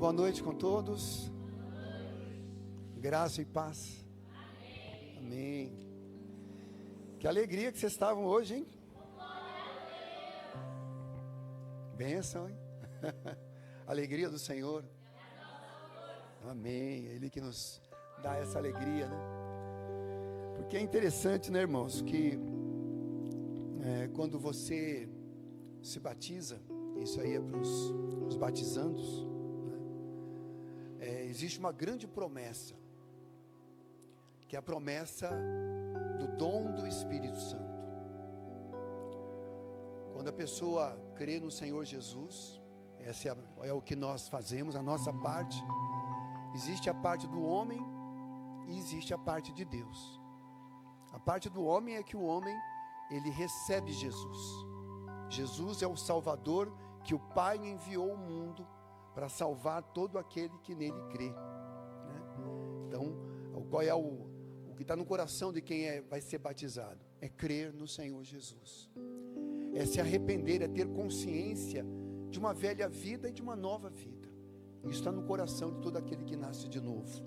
Boa noite com todos. Graça e paz. Amém. Que alegria que vocês estavam hoje, hein? Bênção, hein? Alegria do Senhor. Amém. Ele que nos dá essa alegria, né? Porque é interessante, né, irmãos, que quando você se batiza, isso aí é para os batizandos, né? Existe uma grande promessa, que é a promessa do dom do Espírito Santo. Quando a pessoa crê no Senhor Jesus, essa é o que nós fazemos, a nossa parte. Existe a parte do homem e existe a parte de Deus. A parte do homem é que o homem, ele recebe Jesus. Jesus é o Salvador que o Pai enviou ao mundo para salvar todo aquele que nele crê, né? Então, qual é o que está no coração de quem vai ser batizado? É crer no Senhor Jesus, é se arrepender, é ter consciência de uma velha vida e de uma nova vida. Isso está no coração de todo aquele que nasce de novo.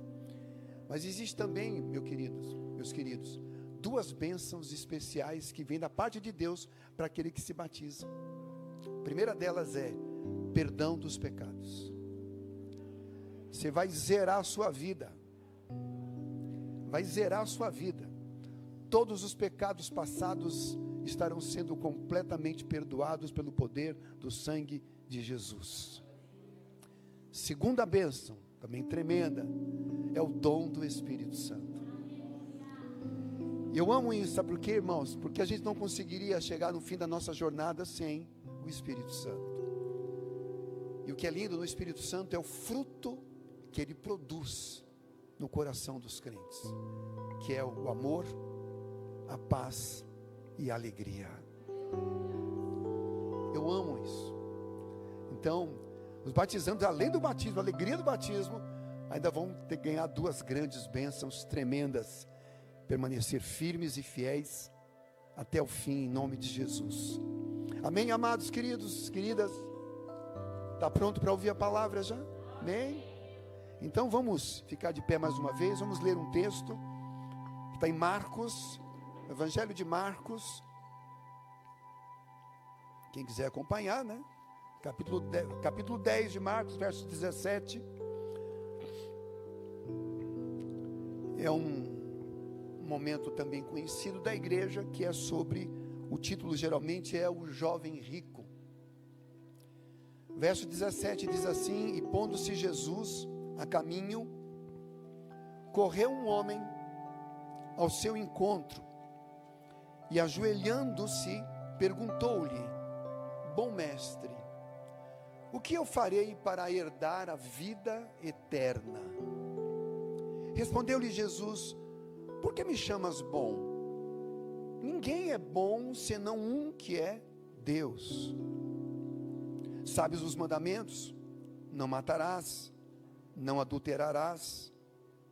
Mas existe também, meus queridos, duas bênçãos especiais que vêm da parte de Deus para aquele que se batiza. A primeira delas é perdão dos pecados. Você vai zerar a sua vida. Vai zerar a sua vida. Todos os pecados passados estarão sendo completamente perdoados pelo poder do sangue de Jesus. Segunda bênção, também tremenda, é o dom do Espírito Santo. Eu amo isso, sabe por quê, irmãos? Porque a gente não conseguiria chegar no fim da nossa jornada sem o Espírito Santo. E o que é lindo no Espírito Santo é o fruto que ele produz no coração dos crentes, que é o amor, a paz e a alegria. Eu amo isso. Então, os batizandos, além do batismo, a alegria do batismo, ainda vão ter que ganhar duas grandes bênçãos tremendas: permanecer firmes e fiéis até o fim, em nome de Jesus. Amém, amados, queridos, queridas? Está pronto para ouvir a palavra já? Amém? Então vamos ficar de pé mais uma vez. Vamos ler um texto que está em Marcos, Evangelho de Marcos. Quem quiser acompanhar, né? Capítulo 10 de Marcos, verso 17. É um momento também conhecido da igreja, que é sobre, o título geralmente é o jovem rico. Verso 17 diz assim: e pondo-se Jesus a caminho, correu um homem ao seu encontro, e ajoelhando-se, perguntou-lhe: bom mestre, o que eu farei para herdar a vida eterna? Respondeu-lhe Jesus: por que me chamas bom? Ninguém é bom senão um que é Deus. Sabes os mandamentos? Não matarás, não adulterarás,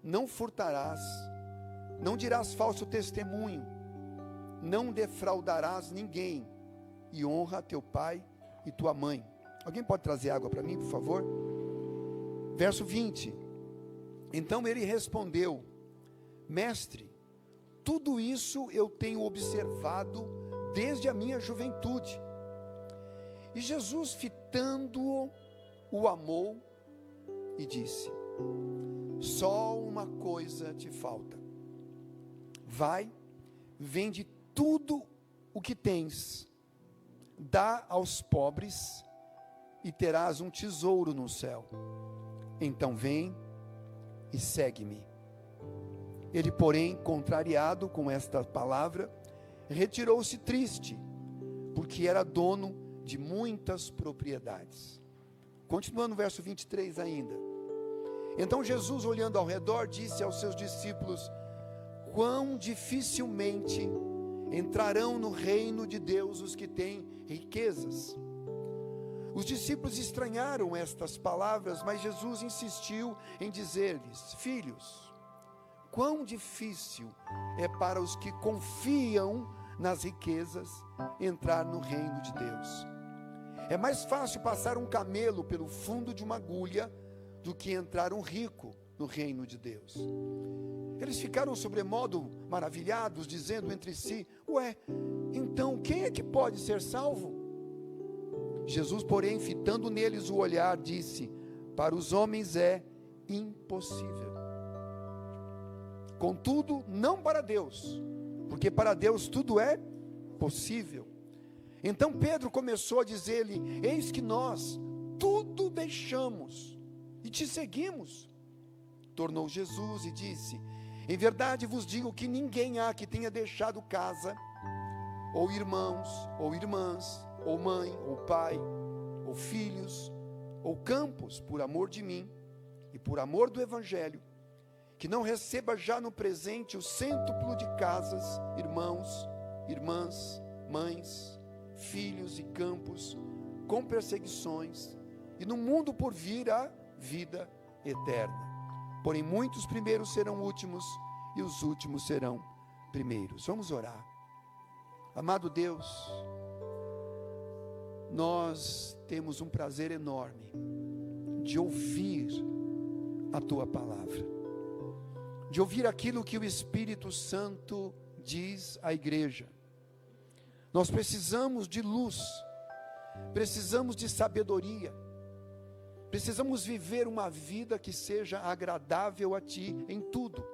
não furtarás, não dirás falso testemunho, não defraudarás ninguém, e honra teu pai e tua mãe. Alguém pode trazer água para mim, por favor? Verso 20. Então ele respondeu: mestre, tudo isso eu tenho observado desde a minha juventude. E Jesus, fitando-o, o amou e disse: só uma coisa te falta. Vai, vende tudo o que tens, dá aos pobres, e terás um tesouro no céu. Então vem e segue-me. Ele, porém, contrariado com esta palavra, retirou-se triste, porque era dono de muitas propriedades. Continuando o verso 23 ainda. Então Jesus, olhando ao redor, disse aos seus discípulos: quão dificilmente entrarão no reino de Deus os que têm riquezas. Os discípulos estranharam estas palavras, mas Jesus insistiu em dizer-lhes: filhos, quão difícil é para os que confiam nas riquezas entrar no reino de Deus. É mais fácil passar um camelo pelo fundo de uma agulha do que entrar um rico no reino de Deus. Eles ficaram sobremodo maravilhados, dizendo entre si: ué, então quem é que pode ser salvo? Jesus, porém, fitando neles o olhar, disse: para os homens é impossível, contudo, não para Deus, porque para Deus tudo é possível. Então Pedro começou a dizer-lhe: eis que nós tudo deixamos e te seguimos. Tornou Jesus e disse: em verdade vos digo que ninguém há que tenha deixado casa, ou irmãos, ou irmãs, ou mãe, ou pai, ou filhos, ou campos, por amor de mim e por amor do Evangelho, que não receba já no presente o cêntuplo de casas, irmãos, irmãs, mães, filhos e campos, com perseguições, e no mundo por vir a vida eterna. Porém muitos primeiros serão últimos, e os últimos serão primeiros. Vamos orar. Amado Deus, nós temos um prazer enorme de ouvir a Tua palavra, de ouvir aquilo que o Espírito Santo diz à igreja. Nós precisamos de luz, precisamos de sabedoria, precisamos viver uma vida que seja agradável a Ti em tudo.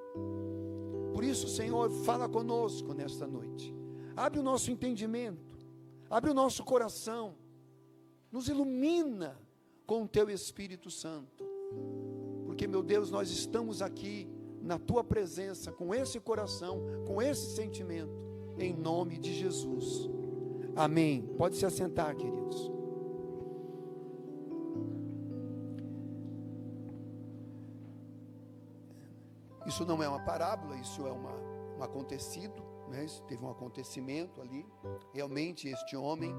Por isso, Senhor, fala conosco nesta noite. Abre o nosso entendimento, abre o nosso coração, nos ilumina com o Teu Espírito Santo. Porque, meu Deus, nós estamos aqui na Tua presença, com esse coração, com esse sentimento, em nome de Jesus. Amém. Pode se assentar, queridos. Isso não é uma parábola, isso é um acontecido, né? Isso teve um acontecimento ali. Realmente este homem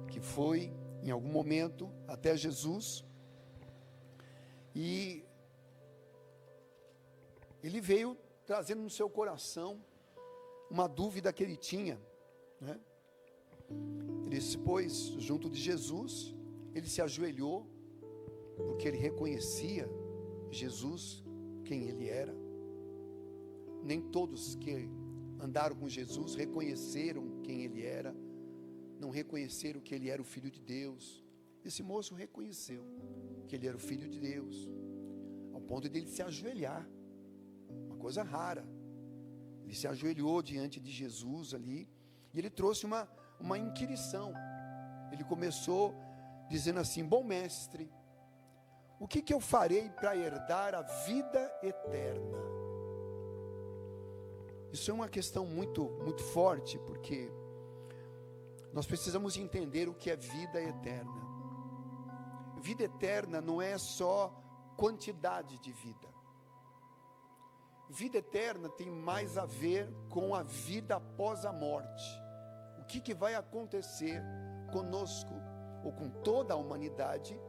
que foi em algum momento até Jesus, e ele veio trazendo no seu coração uma dúvida que ele tinha, né? Ele se pôs junto de Jesus, ele se ajoelhou, porque ele reconhecia Jesus, quem ele era. Nem todos que andaram com Jesus reconheceram quem ele era, não reconheceram que ele era o Filho de Deus. Esse moço reconheceu que ele era o Filho de Deus, ao ponto de ele se ajoelhar, uma coisa rara. Ele se ajoelhou diante de Jesus ali, e ele trouxe uma inquirição. Ele começou dizendo assim: bom mestre, o que eu farei para herdar a vida eterna? Isso é uma questão muito forte, porque nós precisamos entender o que é vida eterna. Vida eterna não é só quantidade de vida. Vida eterna tem mais a ver com a vida após a morte. O que vai acontecer conosco, ou com toda a humanidade,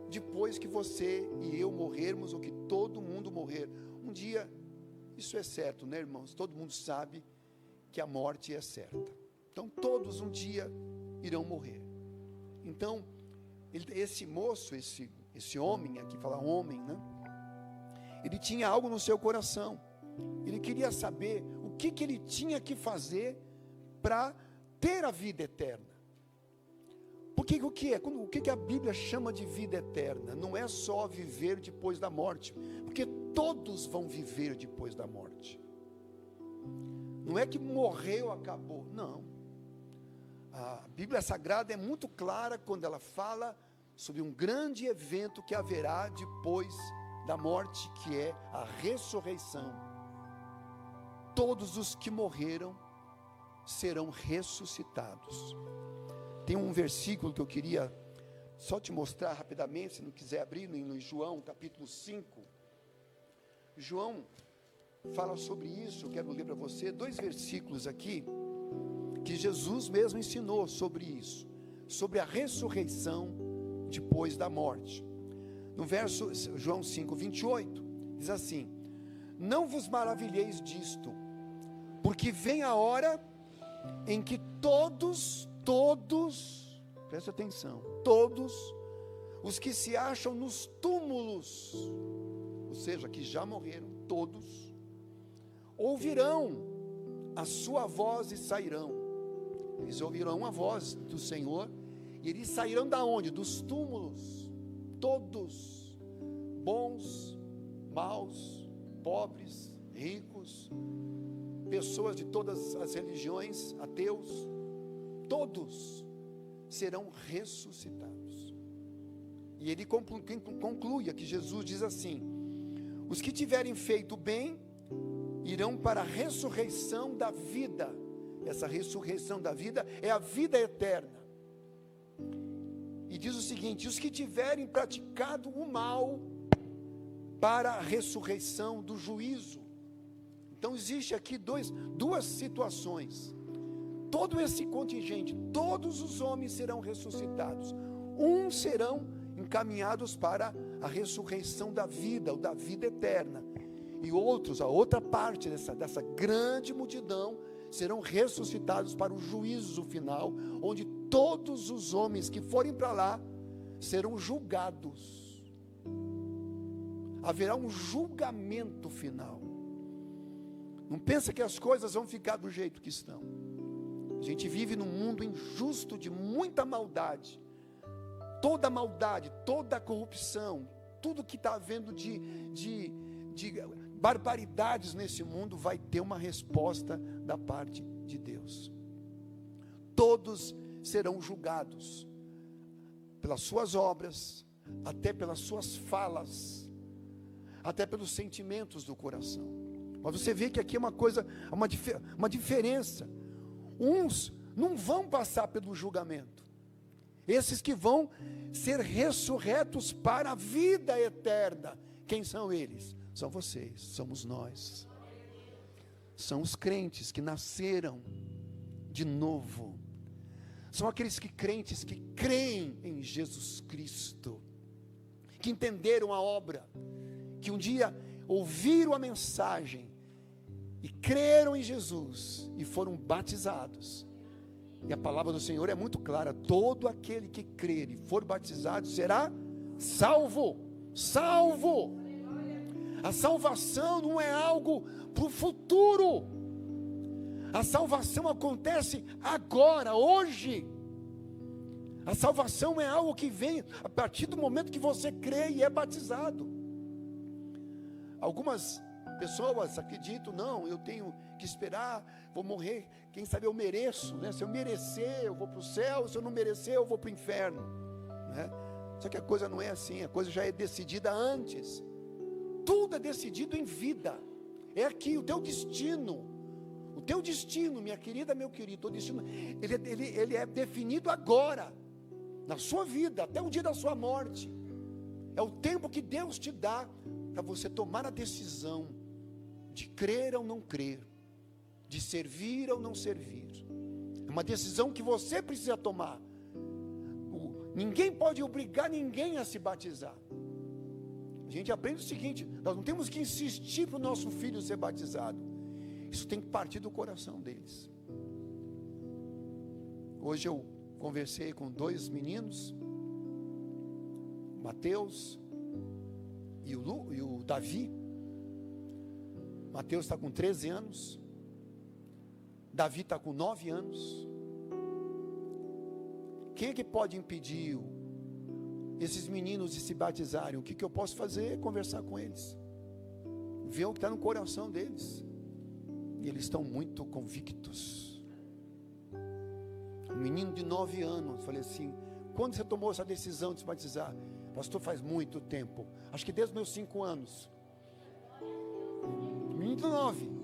depois que você e eu morrermos, ou que todo mundo morrer. Um dia, isso é certo, né, irmãos? Todo mundo sabe que a morte é certa. Então todos um dia irão morrer. Então esse moço, esse homem, aqui fala homem, né? Ele tinha algo no seu coração. Ele queria saber o que ele tinha que fazer para ter a vida eterna. Porque o que a Bíblia chama de vida eterna? Não é só viver depois da morte, porque todos vão viver depois da morte. Não é que morreu, acabou, não. A Bíblia Sagrada é muito clara quando ela fala sobre um grande evento que haverá depois da morte, que é a ressurreição. Todos os que morreram serão ressuscitados. Tem um versículo que eu queria só te mostrar rapidamente, se não quiser abrir, no João, capítulo 5. João fala sobre isso. Eu quero ler para você 2 versículos aqui, que Jesus mesmo ensinou sobre isso, sobre a ressurreição depois da morte. No verso, João 5, 28, diz assim: não vos maravilheis disto, porque vem a hora em que todos, preste atenção, todos os que se acham nos túmulos, ou seja, que já morreram, todos, ouvirão a sua voz e sairão. Eles ouvirão a voz do Senhor, e eles sairão da onde? Dos túmulos, todos, bons, maus, pobres, ricos, pessoas de todas as religiões, ateus, todos serão ressuscitados. E ele conclui aqui, Jesus diz assim: os que tiverem feito bem, irão para a ressurreição da vida. Essa ressurreição da vida é a vida eterna. E diz o seguinte: os que tiverem praticado o mal, para a ressurreição do juízo. Então existe aqui duas situações. Todo esse contingente, todos os homens serão ressuscitados. Uns serão encaminhados para a ressurreição da vida, ou da vida eterna. E outros, a outra parte dessa grande multidão, serão ressuscitados para o juízo final, onde todos os homens que forem para lá serão julgados. Haverá um julgamento final. Não pensa que as coisas vão ficar do jeito que estão. A gente vive num mundo injusto, de muita maldade. Toda maldade, toda corrupção, tudo que está havendo de barbaridades nesse mundo vai ter uma resposta da parte de Deus. Todos serão julgados pelas suas obras, até pelas suas falas, até pelos sentimentos do coração. Mas você vê que aqui é uma diferença. Uns não vão passar pelo julgamento. Esses que vão ser ressurretos para a vida eterna. Quem são eles? São vocês, somos nós. São os crentes que nasceram de novo. São aqueles crentes que creem em Jesus Cristo, que entenderam a obra, que um dia ouviram a mensagem e creram em Jesus e foram batizados. E a palavra do Senhor é muito clara: todo aquele que crer e for batizado será salvo. Salvo. A salvação não é algo para o futuro. A salvação acontece agora, hoje. A salvação é algo que vem a partir do momento que você crê e é batizado. Algumas pessoas acreditam: não, eu tenho que esperar, vou morrer, quem sabe eu mereço, né? Se eu merecer, eu vou para o céu; se eu não merecer, eu vou para o inferno, né? Só que a coisa não é assim, a coisa já é decidida antes. Tudo é decidido em vida. É aqui o teu destino. O teu destino, minha querida, meu querido, o destino, ele é definido agora, na sua vida, até o dia da sua morte. É o tempo que Deus te dá para você tomar a decisão de crer ou não crer, de servir ou não servir. É uma decisão que você precisa tomar. Ninguém pode obrigar ninguém a se batizar. A gente aprende o seguinte: nós não temos que insistir para o nosso filho ser batizado. Isso tem que partir do coração deles. Hoje eu conversei com 2 meninos, Mateus e o Davi. Mateus está com 13 anos, Davi está com 9 anos. Quem é que pode impedir esses meninos de se batizarem? O que eu posso fazer? Conversar com eles, ver o que está no coração deles. E eles estão muito convictos. Um menino de 9 anos, falei assim: quando você tomou essa decisão de se batizar? Pastor, faz muito tempo, acho que desde os meus 5 anos. Menino de 9.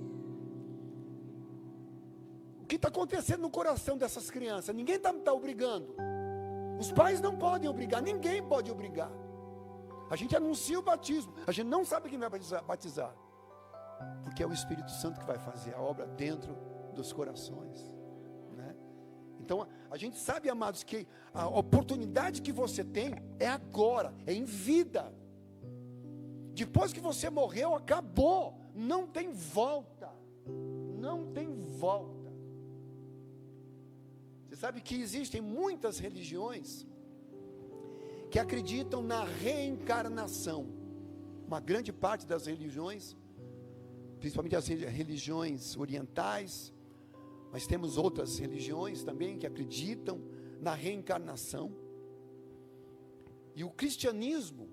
O que está acontecendo no coração dessas crianças? Ninguém está obrigando. Os pais não podem obrigar, ninguém pode obrigar. A gente anuncia o batismo, a gente não sabe quem vai batizar, porque é o Espírito Santo que vai fazer a obra dentro dos corações, né? Então a gente sabe, amados, que a oportunidade que você tem é agora, é em vida. Depois que você morreu, acabou, não tem volta. Não tem volta. Você sabe que existem muitas religiões que acreditam na reencarnação. Uma grande parte das religiões, principalmente as religiões orientais, mas temos outras religiões também que acreditam na reencarnação. E o cristianismo,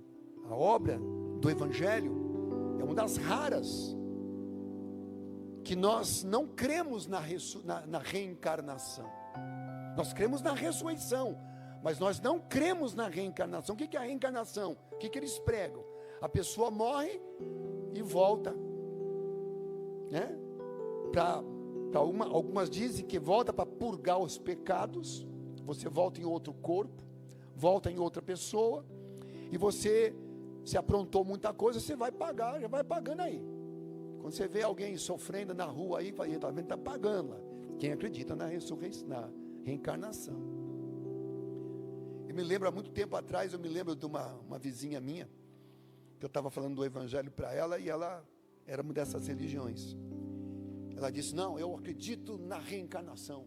a obra do Evangelho, é uma das raras que nós não cremos na reencarnação. Nós cremos na ressurreição, mas nós não cremos na reencarnação. O que é a reencarnação? O que eles pregam? A pessoa morre e volta, né? Algumas dizem que volta para purgar os pecados. Você volta em outro corpo, volta em outra pessoa, e você se aprontou muita coisa, você vai pagar, já vai pagando aí. Quando você vê alguém sofrendo na rua aí, está vendo, está pagando lá. Quem acredita na ressurreição, na reencarnação. Eu me lembro, há muito tempo atrás, eu me lembro de uma vizinha minha, que eu estava falando do Evangelho para ela, e ela era uma dessas religiões. Ela disse, não, eu acredito na reencarnação.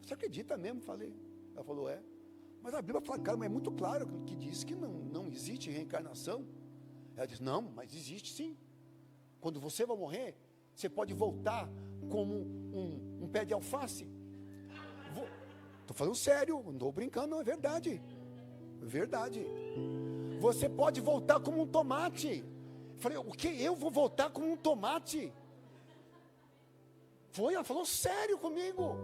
Você acredita mesmo? Falei. Ela falou, é. Mas a Bíblia fala, cara, mas é muito claro que diz que não existe reencarnação. Ela disse, não, mas existe sim. Quando você vai morrer, você pode voltar como um pé de alface. Estou falando sério, não estou brincando, não, é verdade. É verdade. Você pode voltar como um tomate. Falei, o que? Eu vou voltar como um tomate? Ela falou sério comigo.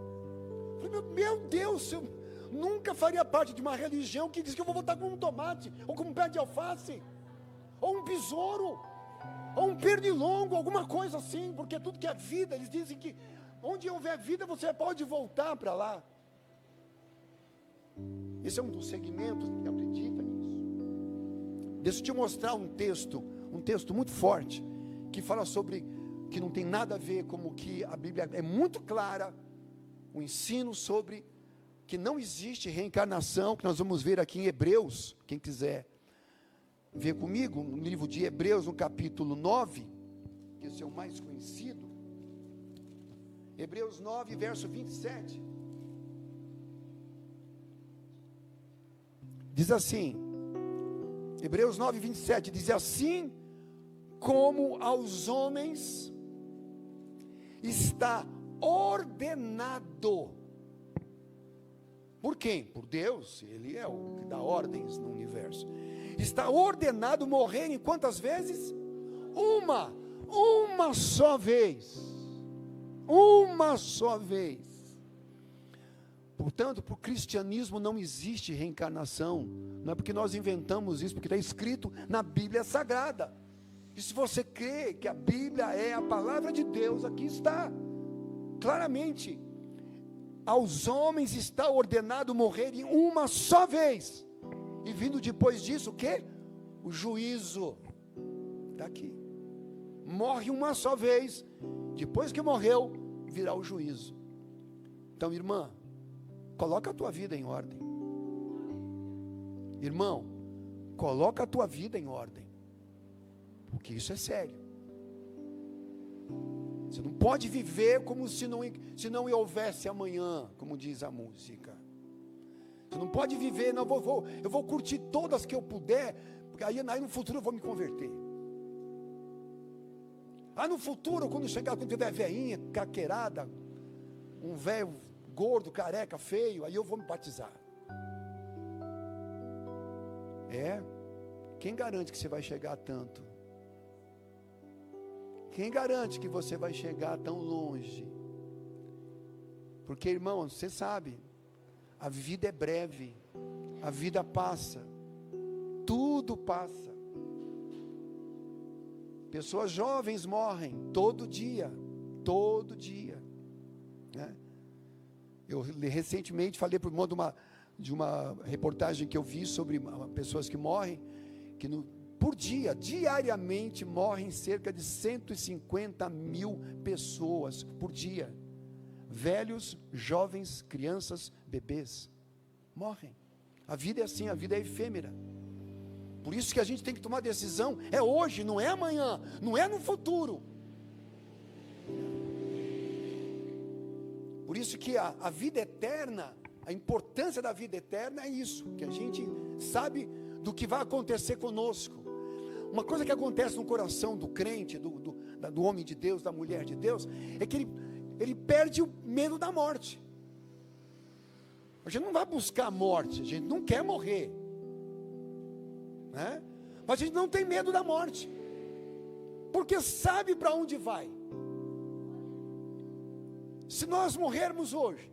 Falei, meu Deus, eu nunca faria parte de uma religião que diz que eu vou voltar como um tomate, ou como um pé de alface, ou um besouro, ou um pernilongo, alguma coisa assim, porque tudo que é vida, eles dizem que onde houver vida, você pode voltar para lá. Esse é um dos segmentos que acredita nisso. Deixa eu te mostrar um texto muito forte, que fala sobre, que não tem nada a ver com o que a Bíblia é muito clara, o ensino sobre que não existe reencarnação, que nós vamos ver aqui em Hebreus, quem quiser ver comigo, no livro de Hebreus, no capítulo 9, que esse é o mais conhecido, Hebreus 9, verso 27, diz assim, Hebreus 9, 27, diz assim, como aos homens está ordenado, por quem? Por Deus, Ele é o que dá ordens no universo, está ordenado morrerem quantas vezes? Uma só vez, portanto, para o cristianismo não existe reencarnação, não é porque nós inventamos isso, porque está escrito na Bíblia Sagrada, e se você crê que a Bíblia é a palavra de Deus, aqui está, claramente, aos homens está ordenado morrerem uma só vez, e vindo depois disso, o quê? O juízo, está aqui, morre uma só vez, depois que morreu, virá o juízo. Então, irmã, coloca a tua vida em ordem, irmão, coloca a tua vida em ordem, porque isso é sério. Você não pode viver como se não houvesse amanhã, como diz a música. Você não pode viver, não, eu vou curtir todas que eu puder, porque aí no futuro eu vou me converter. No futuro, quando tiver velhinha, caqueirada, um velho gordo, careca, feio, aí eu vou me batizar. Quem garante que você vai chegar a tanto? Quem garante que você vai chegar tão longe? Porque, irmão, você sabe, a vida é breve, a vida passa, tudo passa. Pessoas jovens morrem todo dia, né? Eu recentemente falei por modo de uma reportagem que eu vi sobre pessoas que morrem, que por dia, diariamente morrem cerca de 150 mil pessoas por dia, velhos, jovens, crianças, bebês, morrem. A vida é assim, a vida é efêmera. Por isso que a gente tem que tomar decisão, é hoje, não é amanhã, não é no futuro. Por isso que a vida eterna, a importância da vida eterna é isso, que a gente sabe do que vai acontecer conosco. Uma coisa que acontece no coração do crente, do homem de Deus, da mulher de Deus, é que ele perde o medo da morte. A gente não vai buscar a morte, a gente não quer morrer, né? Mas a gente não tem medo da morte, porque sabe para onde vai. Se nós morrermos hoje,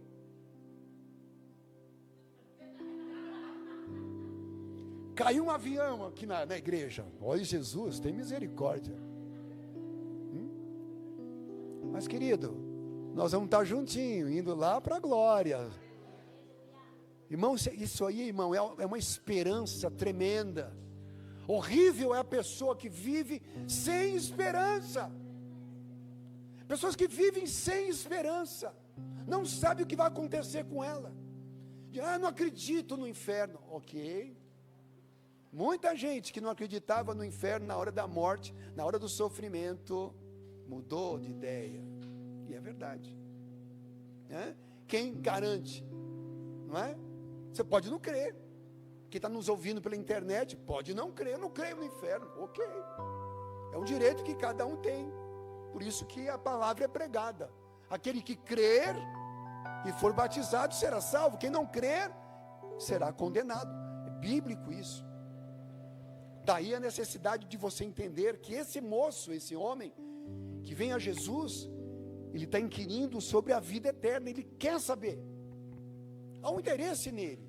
caiu um avião aqui na igreja, olha, Jesus, tem misericórdia. Mas querido, nós vamos estar juntinho, indo lá para a glória. Irmão, isso aí, irmão, é uma esperança tremenda. Horrível é a pessoa que vive sem esperança. Pessoas que vivem sem esperança, não sabem o que vai acontecer com ela. Não acredito no inferno. Ok. Muita gente que não acreditava no inferno na hora da morte, na hora do sofrimento, mudou de ideia. E é verdade. Quem garante? Não é? Você pode não crer. Quem está nos ouvindo pela internet pode não crer. Eu não creio no inferno. Ok. É um direito que cada um tem. Por isso que a palavra é pregada. Aquele que crer e for batizado será salvo. Quem não crer será condenado. É bíblico isso. Daí a necessidade de você entender que esse moço, esse homem que vem a Jesus, ele está inquirindo sobre a vida eterna. Ele quer saber. Há um interesse nele,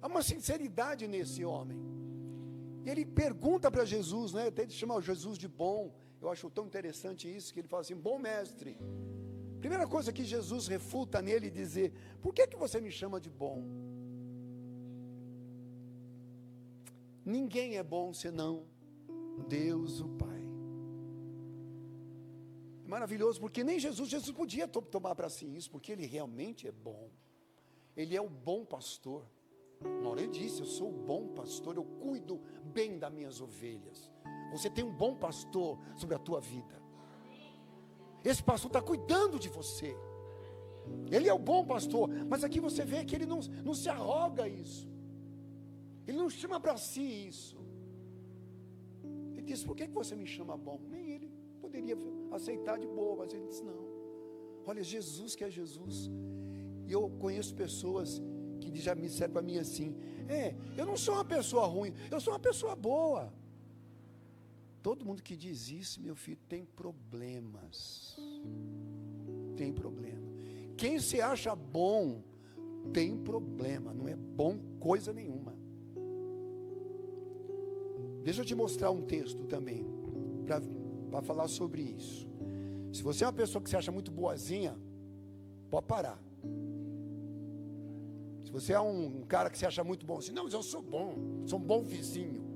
há uma sinceridade nesse homem. E ele pergunta para Jesus, né? Até ele chama Jesus de bom. Eu acho tão interessante isso, que ele fala assim: bom mestre. Primeira coisa que Jesus refuta nele e dizer: por que você me chama de bom? Ninguém é bom senão Deus o Pai. É maravilhoso, porque nem Jesus podia tomar para si isso, porque ele realmente é bom. Ele é o bom pastor. Uma hora ele disse: eu sou o bom pastor, eu cuido bem das minhas ovelhas. Você tem um bom pastor sobre a tua vida. Esse pastor está cuidando de você. Ele é o bom pastor. Mas aqui você vê que ele não se arroga isso. Ele não chama para si isso. Ele diz: por que você me chama bom? Nem ele poderia aceitar de boa, mas ele disse: não. Olha, Jesus que é Jesus. E eu conheço pessoas que já me disseram para mim assim: eu não sou uma pessoa ruim, eu sou uma pessoa boa. Todo mundo que diz isso, meu filho, tem problemas. Tem problema. Quem se acha bom, tem problema. Não é bom coisa nenhuma. Deixa eu te mostrar um texto também, para falar sobre isso. Se você é uma pessoa que se acha muito boazinha, pode parar. Se você é um cara que se acha muito bom assim: não, mas eu sou um bom vizinho.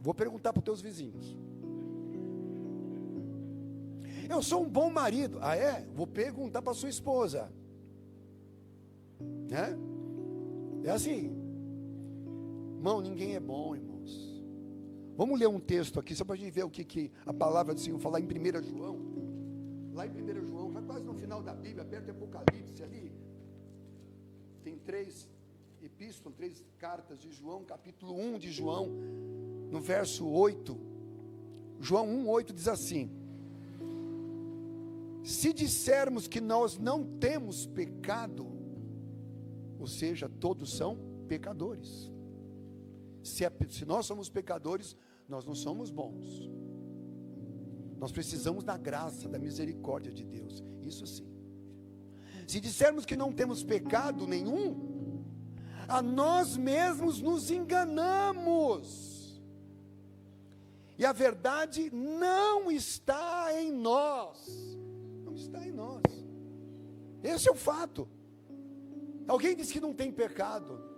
Vou perguntar para os teus vizinhos. Eu sou um bom marido. Ah, é? Vou perguntar para a sua esposa. É assim. Irmão, ninguém é bom, irmãos. Vamos ler um texto aqui, só para a gente ver o que a palavra do Senhor fala em 1 João. Lá em 1 João, já quase no final da Bíblia, perto de Apocalipse ali. Tem 3 epístolas, 3 cartas de João, capítulo 1 de João, no verso 8. João 1:8 diz assim: se dissermos que nós não temos pecado, ou seja, todos são pecadores. Se nós somos pecadores, nós não somos bons. Nós precisamos da graça, da misericórdia de Deus. Isso sim. Se dissermos que não temos pecado nenhum, a nós mesmos nos enganamos. E a verdade não está em nós. Não está em nós. Esse é o fato. Alguém diz que não tem pecado.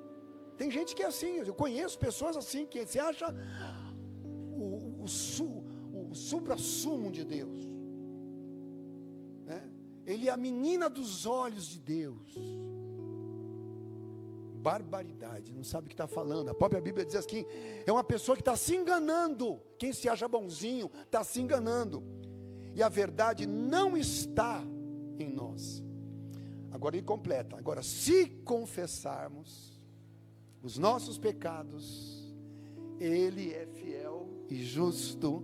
Tem gente que é assim. Eu conheço pessoas assim, que se acha o supra-sumo de Deus. Ele é a menina dos olhos de Deus. Barbaridade, não sabe o que está falando. A própria Bíblia diz assim: é uma pessoa que está se enganando. Quem se acha bonzinho está se enganando. E a verdade não está em nós. Agora ele completa: agora, se confessarmos os nossos pecados, Ele é fiel e justo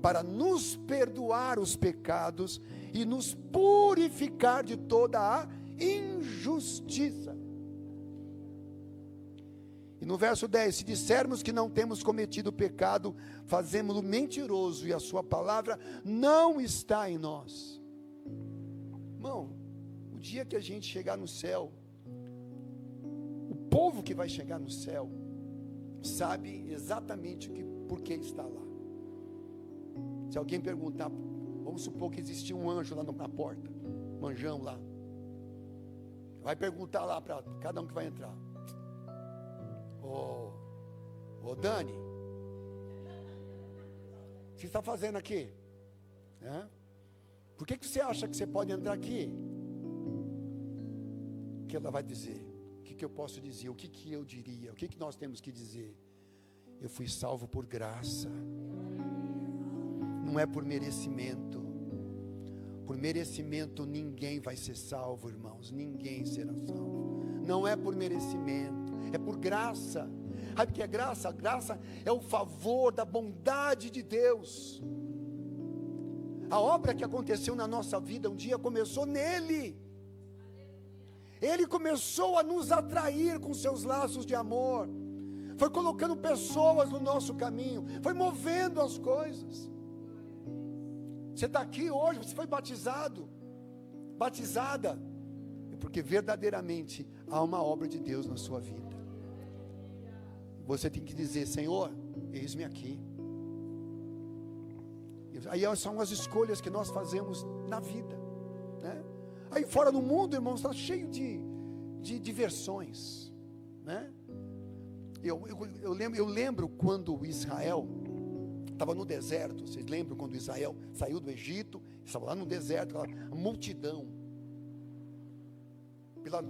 para nos perdoar os pecados e nos purificar de toda a injustiça. E no verso 10, se dissermos que não temos cometido pecado, fazemos-lo mentiroso e a sua palavra não está em nós. Irmão, o dia que a gente chegar no céu, o povo que vai chegar no céu, sabe exatamente por que está lá. Se alguém perguntar, vamos supor que existia um anjo lá na porta, um anjão lá, vai perguntar lá para cada um que vai entrar: Ô Dani, o que você está fazendo aqui? Por que você acha que você pode entrar aqui? O que ela vai dizer? O que eu posso dizer? O que eu diria? O que nós temos que dizer? Eu fui salvo por graça. Não é por merecimento. Por merecimento ninguém vai ser salvo, irmãos. Ninguém será salvo. Não é por merecimento, é por graça. Sabe o que é graça? A graça é o favor da bondade de Deus. A obra que aconteceu na nossa vida um dia começou nele. Ele começou a nos atrair com seus laços de amor. Foi colocando pessoas no nosso caminho. Foi movendo as coisas. Você está aqui hoje, você foi batizado, batizada, é porque verdadeiramente há uma obra de Deus na sua vida. Você tem que dizer: Senhor, eis-me aqui. Aí são as escolhas que nós fazemos na vida, né? Aí fora no mundo, irmãos, está cheio de diversões, né? Eu lembro quando Israel estava no deserto. Vocês lembram quando Israel saiu do Egito, estava lá no deserto, aquela multidão,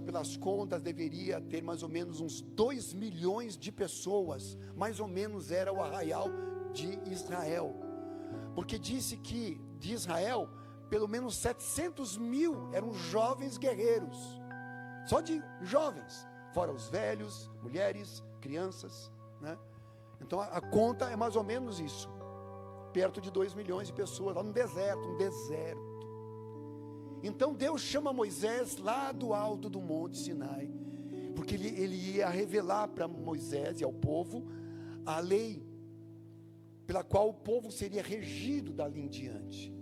pelas contas deveria ter mais ou menos uns 2 milhões de pessoas, mais ou menos era o arraial de Israel, porque disse que de Israel, pelo menos 700 mil eram jovens guerreiros, só de jovens, fora os velhos, mulheres, crianças, né? Então a conta é mais ou menos isso, perto de 2 milhões de pessoas, lá no deserto, Então Deus chama Moisés lá do alto do monte Sinai, porque ele ia revelar para Moisés e ao povo a lei, pela qual o povo seria regido dali em diante.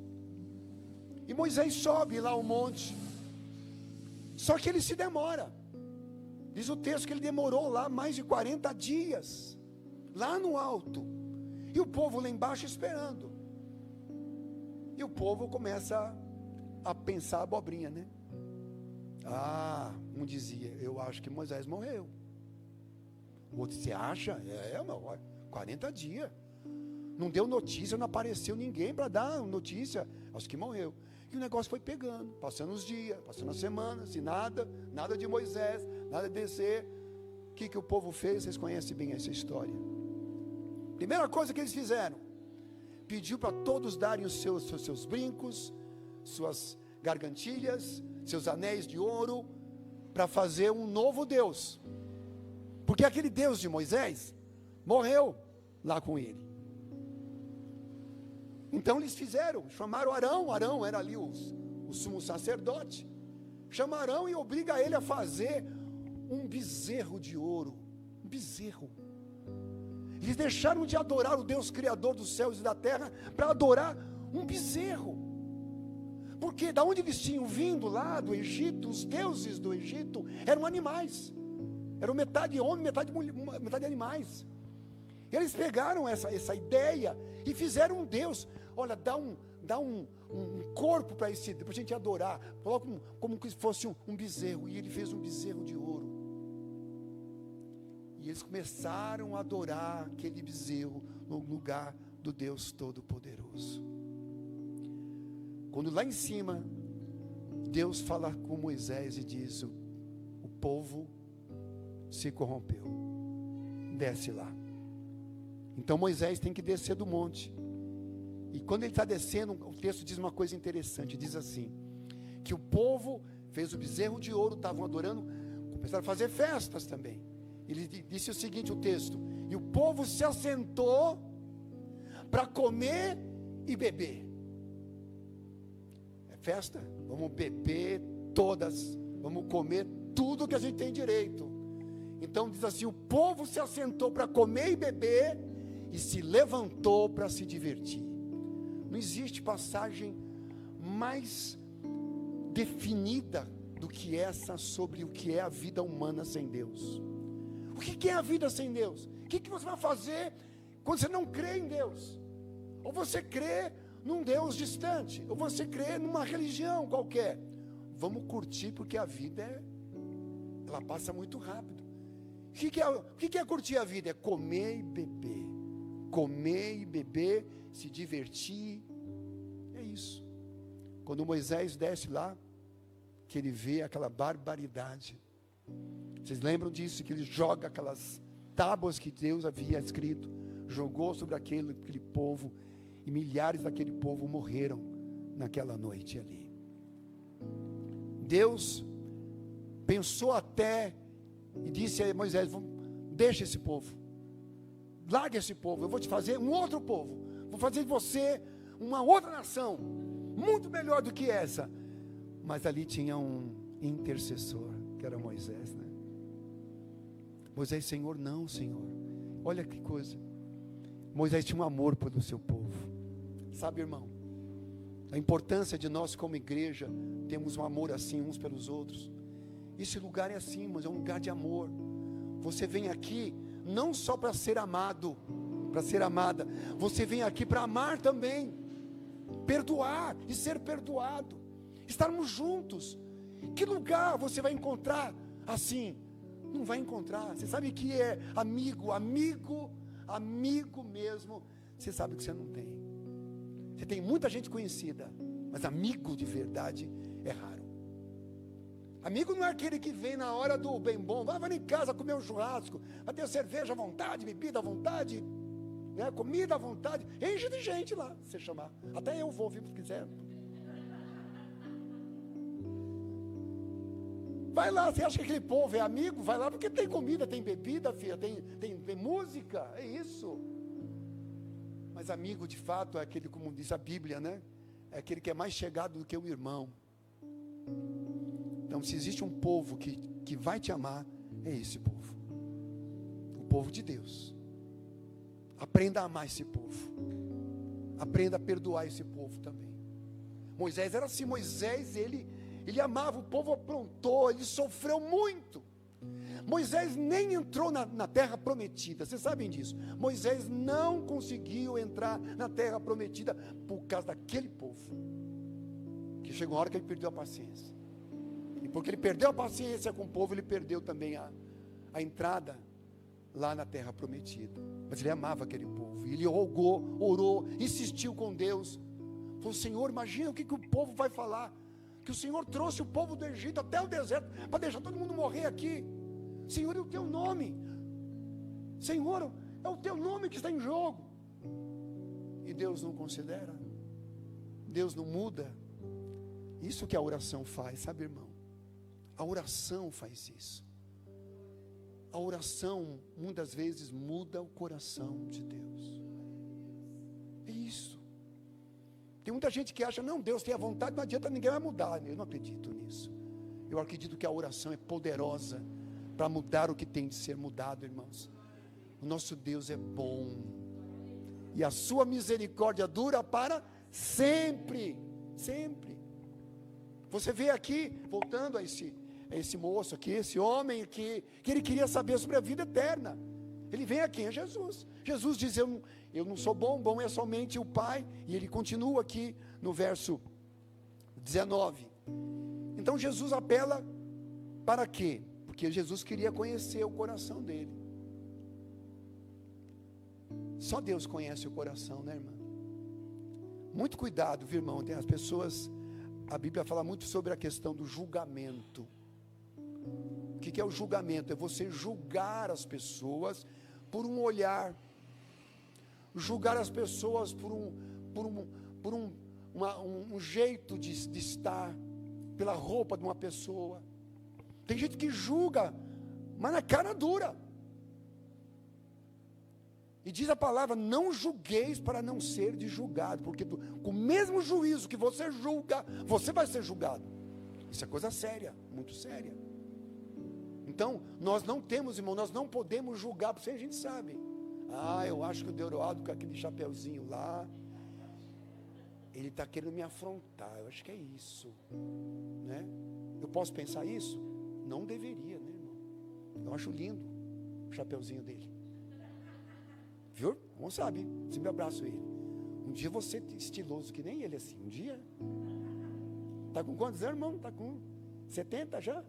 E Moisés sobe lá ao monte, só que ele se demora. Diz o texto que ele demorou lá mais de 40 dias, lá no alto, e o povo lá embaixo esperando. E o povo começa a pensar abobrinha, né? Um dizia: eu acho que Moisés morreu. O outro: você acha? 40 dias. Não deu notícia, não apareceu ninguém para dar notícia. Acho que morreu. E o negócio foi pegando, passando os dias, passando as semanas, e nada de Moisés, nada de descer. O que o povo fez? Vocês conhecem bem essa história. Primeira coisa que eles fizeram: pediu para todos darem os seus brincos, suas gargantilhas, seus anéis de ouro, para fazer um novo Deus, porque aquele Deus de Moisés morreu lá com ele. Então eles fizeram, chamaram Arão era ali o sumo sacerdote, chamaram Arão e obriga ele a fazer um bezerro de ouro, um bezerro. Eles deixaram de adorar o Deus Criador dos céus e da terra para adorar um bezerro. Porque da onde eles tinham vindo lá do Egito, os deuses do Egito eram animais. Eram metade homem, metade animais. E eles pegaram essa ideia e fizeram um Deus. Olha, dá um corpo para a gente adorar. Coloca como se fosse um bezerro. E ele fez um bezerro de ouro. E eles começaram a adorar aquele bezerro no lugar do Deus Todo-Poderoso. Quando lá em cima, Deus fala com Moisés e diz: o povo se corrompeu, desce lá. Então Moisés tem que descer do monte. E quando ele está descendo, o texto diz uma coisa interessante, diz assim, que o povo fez o bezerro de ouro, estavam adorando, começaram a fazer festas também. Ele disse o seguinte, o texto: e o povo se assentou para comer e beber. É festa? Vamos beber todas, vamos comer tudo que a gente tem direito. Então diz assim: o povo se assentou para comer e beber e se levantou para se divertir. Não existe passagem mais definida do que essa sobre o que é a vida humana sem Deus. O que é a vida sem Deus? O que você vai fazer quando você não crê em Deus? Ou você crê num Deus distante, ou você crê numa religião qualquer. Vamos curtir, porque a vida ela passa muito rápido. O que é curtir a vida? É comer e beber. Comer e beber, se divertir. É isso. Quando Moisés desce lá, que ele vê aquela barbaridade. Vocês lembram disso? Que ele joga aquelas tábuas que Deus havia escrito, jogou sobre aquele povo, e milhares daquele povo morreram naquela noite ali. Deus pensou até e disse a Moisés: deixa esse povo, larga esse povo, eu vou te fazer um outro povo, vou fazer de você uma outra nação, muito melhor do que essa. Mas ali tinha um intercessor, que era Moisés, né? Moisés: Senhor, não, Senhor. Olha que coisa. Moisés tinha um amor pelo seu povo. Sabe, irmão, a importância de nós como igreja temos um amor assim uns pelos outros. Esse lugar é assim, mas é um lugar de amor. Você vem aqui não só para ser amado, para ser amada. Você vem aqui para amar também, perdoar e ser perdoado, estarmos juntos. Que lugar você vai encontrar assim? Não vai encontrar. Você sabe que é amigo mesmo. Você sabe que você não tem. Você tem muita gente conhecida, mas amigo de verdade é raro. Amigo não é aquele que vem na hora do bem bom. Vai em casa comer um churrasco, vai ter cerveja à vontade, bebida à vontade, né, comida à vontade. Enche de gente lá, se você chamar. Até eu vou, se quiser. Vai lá, você acha que aquele povo é amigo? Vai lá porque tem comida, tem bebida, filha, tem música, é isso. Mas amigo de fato é aquele, como diz a Bíblia, né? É aquele que é mais chegado do que um irmão. Então, se existe um povo que vai te amar, é esse povo. O povo de Deus. Aprenda a amar esse povo. Aprenda a perdoar esse povo também. Moisés era assim. Moisés, ele amava, o povo aprontou, ele sofreu muito. Moisés nem entrou na terra prometida, vocês sabem disso. Moisés não conseguiu entrar na terra prometida por causa daquele povo, que chegou uma hora que ele perdeu a paciência. E porque ele perdeu a paciência com o povo, ele perdeu também a entrada lá na terra prometida. Mas ele amava aquele povo, e ele orou, insistiu com Deus. Falou: Senhor, imagina o que o povo vai falar, que o Senhor trouxe o povo do Egito até o deserto, para deixar todo mundo morrer aqui. Senhor, é o teu nome. Senhor, é o teu nome que está em jogo. E Deus não considera. Deus não muda. Isso que a oração faz, sabe, irmão? A oração faz isso. A oração, muitas vezes, muda o coração de Deus. É isso. Tem muita gente que acha: não, Deus tem a vontade, não adianta, ninguém vai mudar. Eu não acredito nisso. Eu acredito que a oração é poderosa para mudar o que tem de ser mudado, irmãos. O nosso Deus é bom, e a sua misericórdia dura para sempre, sempre. Você vê aqui, voltando a esse moço aqui, esse homem aqui, que ele queria saber sobre a vida eterna. Ele vem aqui, é Jesus. Jesus diz: eu não sou bom é somente o Pai. E ele continua aqui no verso 19. Então Jesus apela para quê? Porque Jesus queria conhecer o coração dele. Só Deus conhece o coração, né, irmã? Muito cuidado, viu, irmão? Tem as pessoas, a Bíblia fala muito sobre a questão do julgamento. O que é o julgamento? É você julgar as pessoas por um olhar, julgar as pessoas por um jeito de estar, pela roupa de uma pessoa. Tem gente que julga, mas na cara dura. E diz a palavra, não julgueis para não ser de julgado, porque com o mesmo juízo que você julga, você vai ser julgado. Isso é coisa séria, muito séria. Então, nós não temos, irmão, nós não podemos julgar, porque a gente sabe. Eu acho que o Deodoado com aquele chapeuzinho lá, ele está querendo me afrontar, eu acho que é isso, né? Eu posso pensar isso? Não deveria, né, irmão? Eu acho lindo o chapeuzinho dele. Viu? Não sabe, sempre abraço ele. Um dia você estiloso que nem ele assim, um dia. Está com quantos anos, irmão? Está com 70 já?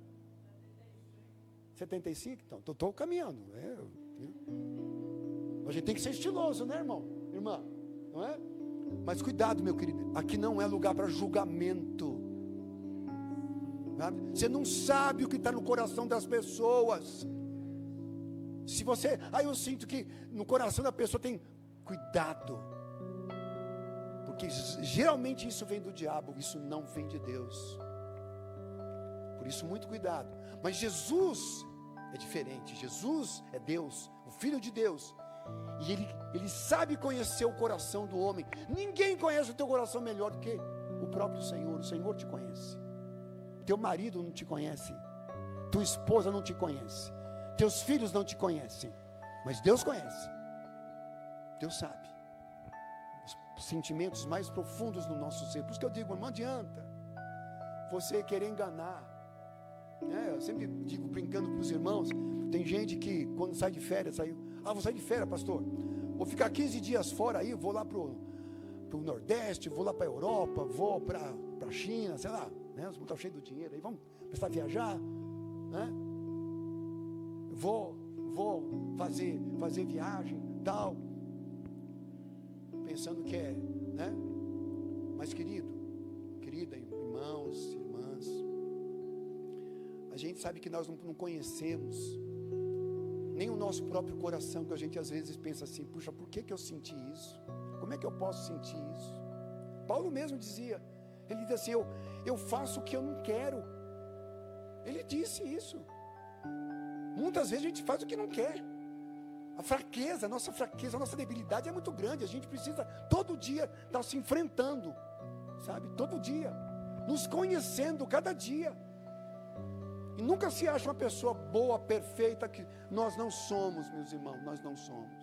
75? Então, estou caminhando. A gente tem que ser estiloso, né, irmão? Irmã, não é? Mas cuidado, meu querido, aqui não é lugar para julgamento. Sabe? Você não sabe o que está no coração das pessoas. Se você, eu sinto que no coração da pessoa tem, cuidado. Porque geralmente isso vem do diabo, isso não vem de Deus. Por isso, muito cuidado. Mas Jesus é diferente. Jesus é Deus, o Filho de Deus. E ele sabe conhecer o coração do homem. Ninguém conhece o teu coração melhor do que o próprio Senhor. O Senhor te conhece. Teu marido não te conhece. Tua esposa não te conhece. Teus filhos não te conhecem. Mas Deus conhece. Deus sabe os sentimentos mais profundos do nosso ser. Por isso que eu digo, não adianta você querer enganar. Eu sempre digo, brincando para os irmãos, tem gente que quando sai de férias, vou sair de férias, pastor, vou ficar 15 dias fora aí, vou lá para o Nordeste, vou lá para a Europa, vou para a China, sei lá, né? Os irmãos estão cheios do dinheiro aí, vamos precisar viajar, né? Vou fazer viagem, tal, pensando que é, né? Mas querida, irmãos, irmãs, a gente sabe que nós não conhecemos nem o nosso próprio coração, que a gente às vezes pensa assim, puxa, por que eu senti isso? Como é que eu posso sentir isso? Paulo mesmo dizia, ele diz assim, eu faço o que eu não quero. Ele disse isso. Muitas vezes a gente faz o que não quer. A nossa debilidade é muito grande. A gente precisa todo dia estar se enfrentando, sabe? Todo dia, nos conhecendo cada dia. E nunca se acha uma pessoa boa, perfeita, que nós não somos, meus irmãos, nós não somos.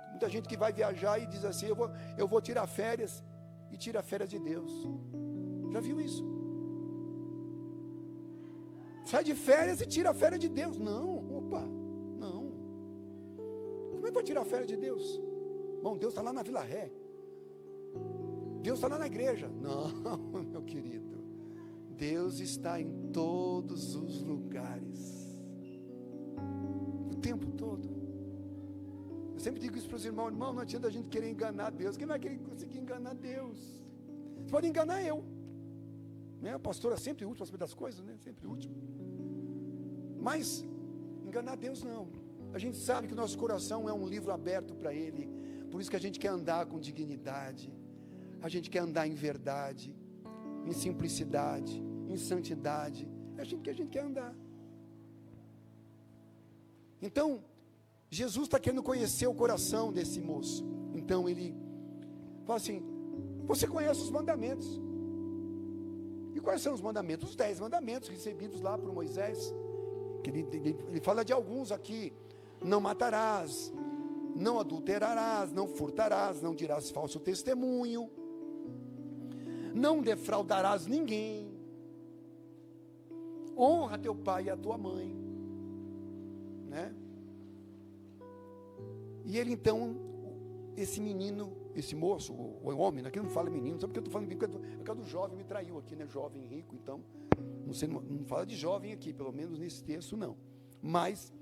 Muita gente que vai viajar e diz assim, eu vou tirar férias, e tira férias de Deus. Já viu isso? Sai de férias e tira a férias de Deus. Não. Como é que vai tirar a férias de Deus? Bom, Deus está lá na Vila Ré. Deus está lá na igreja. Não, meu querido. Deus está em todos os lugares. O tempo todo. Eu sempre digo isso para os irmãos. Irmão, não adianta a gente querer enganar Deus. Quem vai querer conseguir enganar Deus? Você pode enganar eu. Né? O pastor é sempre último a saber das coisas, né? Sempre último. Mas enganar Deus não. A gente sabe que o nosso coração é um livro aberto para Ele. Por isso que a gente quer andar com dignidade. A gente quer andar em verdade, em simplicidade, em santidade. É assim que a gente quer andar. Então, Jesus está querendo conhecer o coração desse moço. Então ele fala assim, você conhece os mandamentos. E quais são os mandamentos? Os 10 mandamentos recebidos lá por Moisés. Que ele fala de alguns aqui. Não matarás, não adulterarás, não furtarás, não dirás falso testemunho, não defraudarás ninguém, honra teu pai e a tua mãe, né? E ele então, esse menino, esse moço, o homem, aqui não fala menino, sabe porque eu estou falando menino, porque o do jovem me traiu aqui, né? Jovem rico, então, não fala de jovem aqui, pelo menos nesse texto não, mas...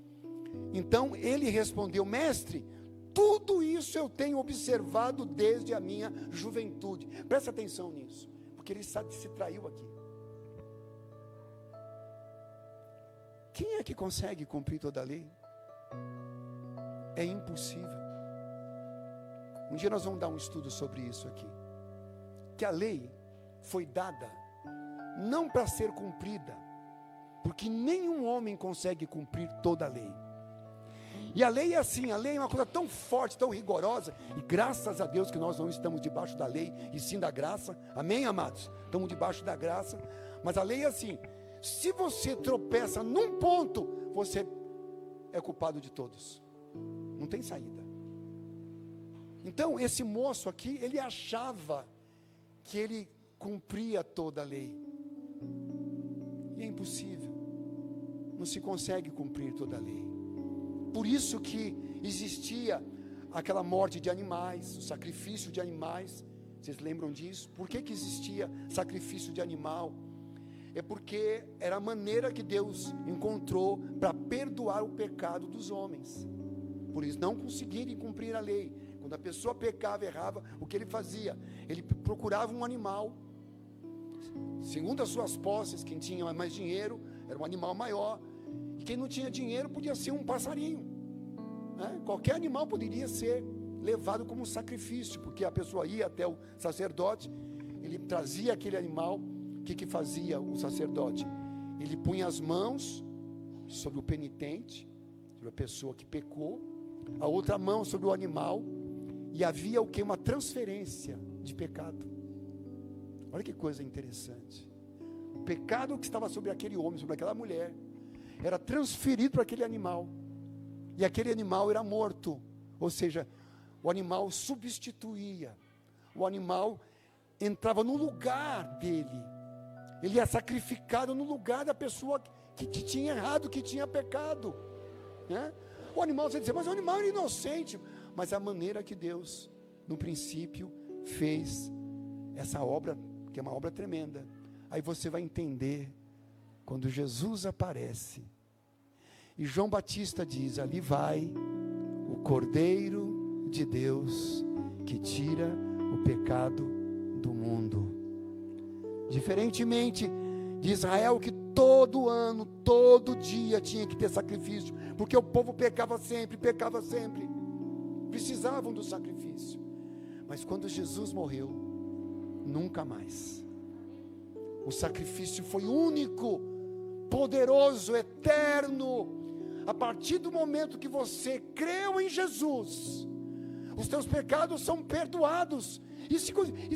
Então ele respondeu, mestre, tudo isso eu tenho observado desde a minha juventude. Presta atenção nisso, porque ele sabe que se traiu aqui. Quem é que consegue cumprir toda a lei? É impossível. Um dia nós vamos dar um estudo sobre isso aqui. Que a lei foi dada não para ser cumprida, porque nenhum homem consegue cumprir toda a lei. E a lei é assim, a lei é uma coisa tão forte, tão rigorosa, e graças a Deus que nós não estamos debaixo da lei, e sim da graça, amém, amados? Estamos debaixo da graça, mas a lei é assim, se você tropeça num ponto, você é culpado de todos, não tem saída. Então, esse moço aqui, ele achava que ele cumpria toda a lei, e é impossível, não se consegue cumprir toda a lei. Por isso que existia aquela morte de animais, o sacrifício de animais. Vocês lembram disso? Por que que existia sacrifício de animal? É porque era a maneira que Deus encontrou para perdoar o pecado dos homens. Por isso não conseguirem cumprir a lei. Quando a pessoa pecava, errava, o que ele fazia? Ele procurava um animal. Segundo as suas posses, quem tinha mais dinheiro era um animal maior. E quem não tinha dinheiro podia ser um passarinho, né? Qualquer animal poderia ser levado como sacrifício, porque a pessoa ia até o sacerdote, ele trazia aquele animal. O que fazia o sacerdote? Ele punha as mãos sobre o penitente, sobre a pessoa que pecou, a outra mão sobre o animal, e havia o que? Uma transferência de pecado. Olha que coisa interessante. O pecado que estava sobre aquele homem, sobre aquela mulher, era transferido para aquele animal, e aquele animal era morto, ou seja, o animal substituía, o animal entrava no lugar dele, ele é sacrificado no lugar da pessoa que tinha errado, que tinha pecado, né? O animal, você diz, mas o animal era inocente, mas a maneira que Deus, no princípio, fez essa obra, que é uma obra tremenda, aí você vai entender, quando Jesus aparece, e João Batista diz, ali vai o Cordeiro de Deus, que tira o pecado do mundo. Diferentemente de Israel, que todo ano, todo dia tinha que ter sacrifício, porque o povo pecava sempre, precisavam do sacrifício. Mas quando Jesus morreu, nunca mais. O sacrifício foi único, poderoso, eterno. A partir do momento que você creu em Jesus, os teus pecados são perdoados. E se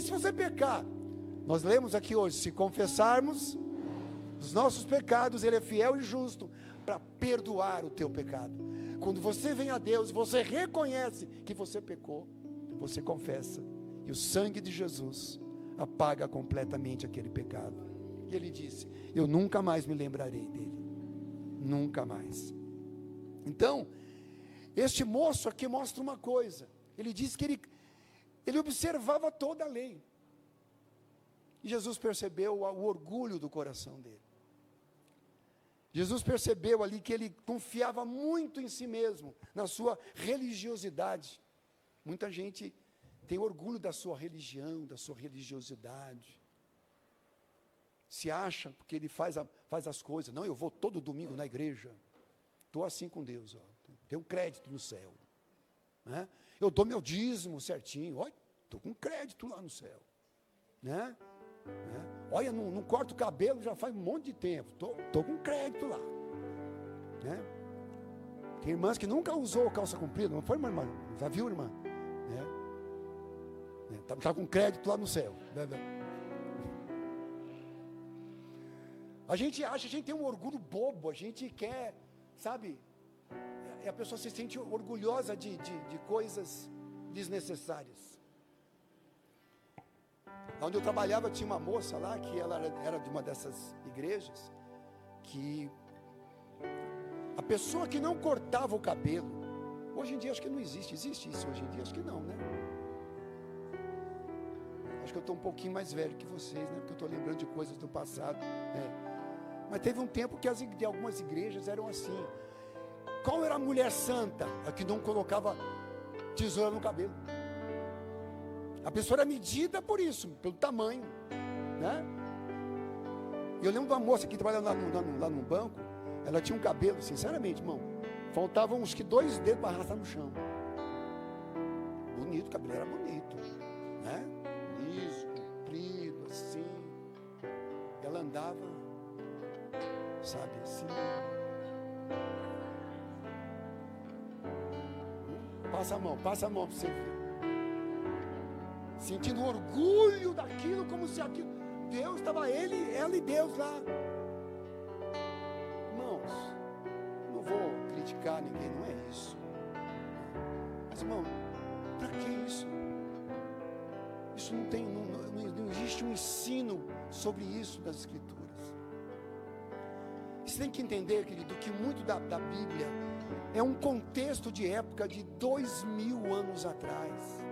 você pecar, nós lemos aqui hoje, se confessarmos os nossos pecados, Ele é fiel e justo para perdoar o teu pecado. Quando você vem a Deus, você reconhece que você pecou, você confessa, e o sangue de Jesus apaga completamente aquele pecado. E Ele disse, eu nunca mais me lembrarei dele, nunca mais. Então, este moço aqui mostra uma coisa, ele diz que ele observava toda a lei, e Jesus percebeu o orgulho do coração dele. Jesus percebeu ali que ele confiava muito em si mesmo, na sua religiosidade. Muita gente tem orgulho da sua religião, da sua religiosidade. Se acha, porque ele faz as coisas. Não, eu vou todo domingo na igreja. Estou assim com Deus. Ó, tenho crédito no céu. Né? Eu dou meu dízimo certinho. Olha, estou com crédito lá no céu. Né? Olha, não corto o cabelo já faz um monte de tempo. Estou com crédito lá. Né? Tem irmãs que nunca usou calça comprida. Não foi, irmã? Já viu, irmã? Está com crédito lá no céu. A gente acha, a gente tem um orgulho bobo. A gente quer, sabe? E a pessoa se sente orgulhosa de coisas desnecessárias. Onde eu trabalhava tinha uma moça lá, que ela era de uma dessas igrejas, que a pessoa que não cortava o cabelo, hoje em dia acho que não existe isso hoje em dia? Acho que não, né? Acho que eu estou um pouquinho mais velho que vocês, né? Porque eu estou lembrando de coisas do passado, né? Mas teve um tempo que algumas igrejas eram assim. Qual era a mulher santa? A que não colocava tesoura no cabelo. A pessoa era medida por isso, pelo tamanho, né? Eu lembro de uma moça que trabalhava lá no banco. Ela tinha um cabelo, sinceramente, irmão, faltavam uns 2 dedos para arrastar no chão. Bonito, o cabelo era bonito, né? Liso, comprido, assim. E ela andava, sabe, assim. Passa a mão para você ver. Sentindo orgulho daquilo, como se aquilo, Deus estava ela e Deus lá. Irmãos, não vou criticar ninguém, não é isso. Mas, irmão, para que isso? Isso não existe um ensino sobre isso das Escrituras. Você tem que entender, querido, que muito da Bíblia é um contexto de época de 2000 anos atrás.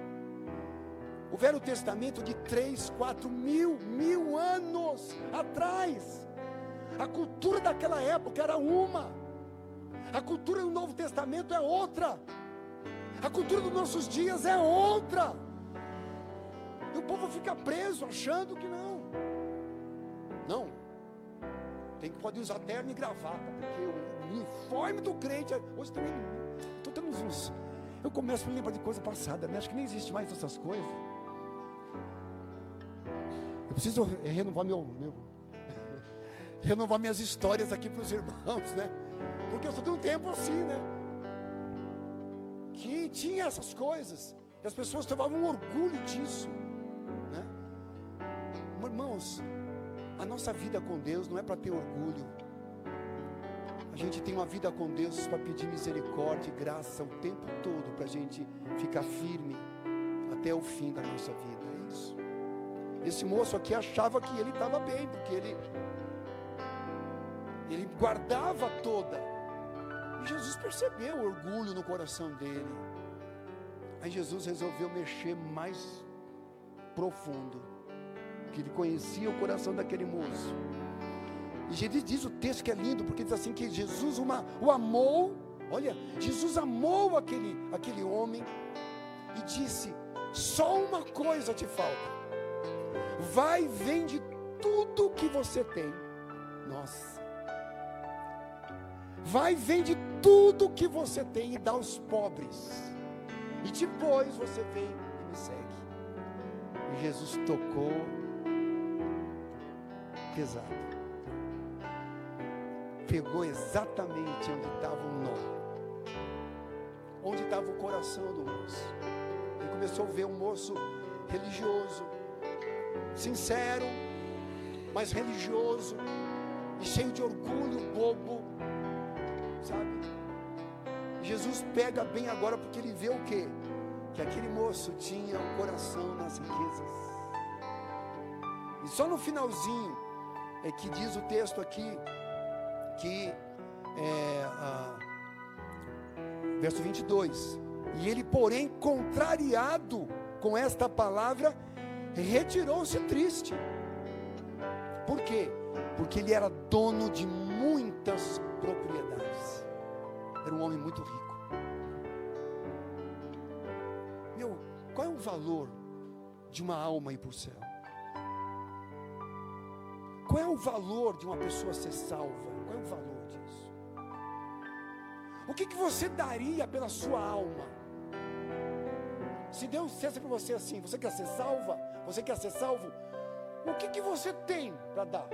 O Velho Testamento de 3, 4 mil anos atrás. A cultura daquela época era uma. A cultura do Novo Testamento é outra. A cultura dos nossos dias é outra. E o povo fica preso achando que não. Não. Pode usar terno e gravata, porque o uniforme do crente, hoje também, estou tendo uns, eu começo a me lembrar de coisa passada, né? Acho que nem existe mais essas coisas. Eu preciso renovar renovar minhas histórias aqui para os irmãos, né? Porque eu só tenho um tempo assim, né? Que tinha essas coisas, e as pessoas tomavam um orgulho disso, né? Irmãos, a nossa vida com Deus não é para ter orgulho. A gente tem uma vida com Deus para pedir misericórdia e graça o tempo todo, para a gente ficar firme até o fim da nossa vida. É isso. Esse moço aqui achava que ele estava bem, porque ele guardava toda. E Jesus percebeu o orgulho no coração dele. Aí Jesus resolveu mexer mais profundo, que ele conhecia o coração daquele moço. E Jesus diz o texto que é lindo, porque diz assim que Jesus o amou. Olha, Jesus amou aquele homem e disse: só uma coisa te falta. Vai, vende tudo que você tem. Nossa. Vai, vende tudo que você tem e dá aos pobres. E depois você vem e me segue. E Jesus tocou pesado. Pegou exatamente onde estava o nó. Onde estava o coração do moço. Ele começou a ver um moço religioso, sincero, mas religioso, e cheio de orgulho, bobo, sabe? Jesus pega bem agora, porque ele vê o quê? Que aquele moço tinha o coração nas riquezas. E só no finalzinho é que diz o texto aqui, que verso 22, e ele, porém, contrariado com esta palavra, retirou-se triste. Por quê? Porque ele era dono de muitas propriedades. Era um homem muito rico. Qual é o valor de uma alma ir para o céu? Qual é o valor de uma pessoa ser salva? Qual é o valor disso? O que você daria pela sua alma? Se Deus dissesse para você assim: você quer ser salva? Você quer ser salvo? O que você tem para dar?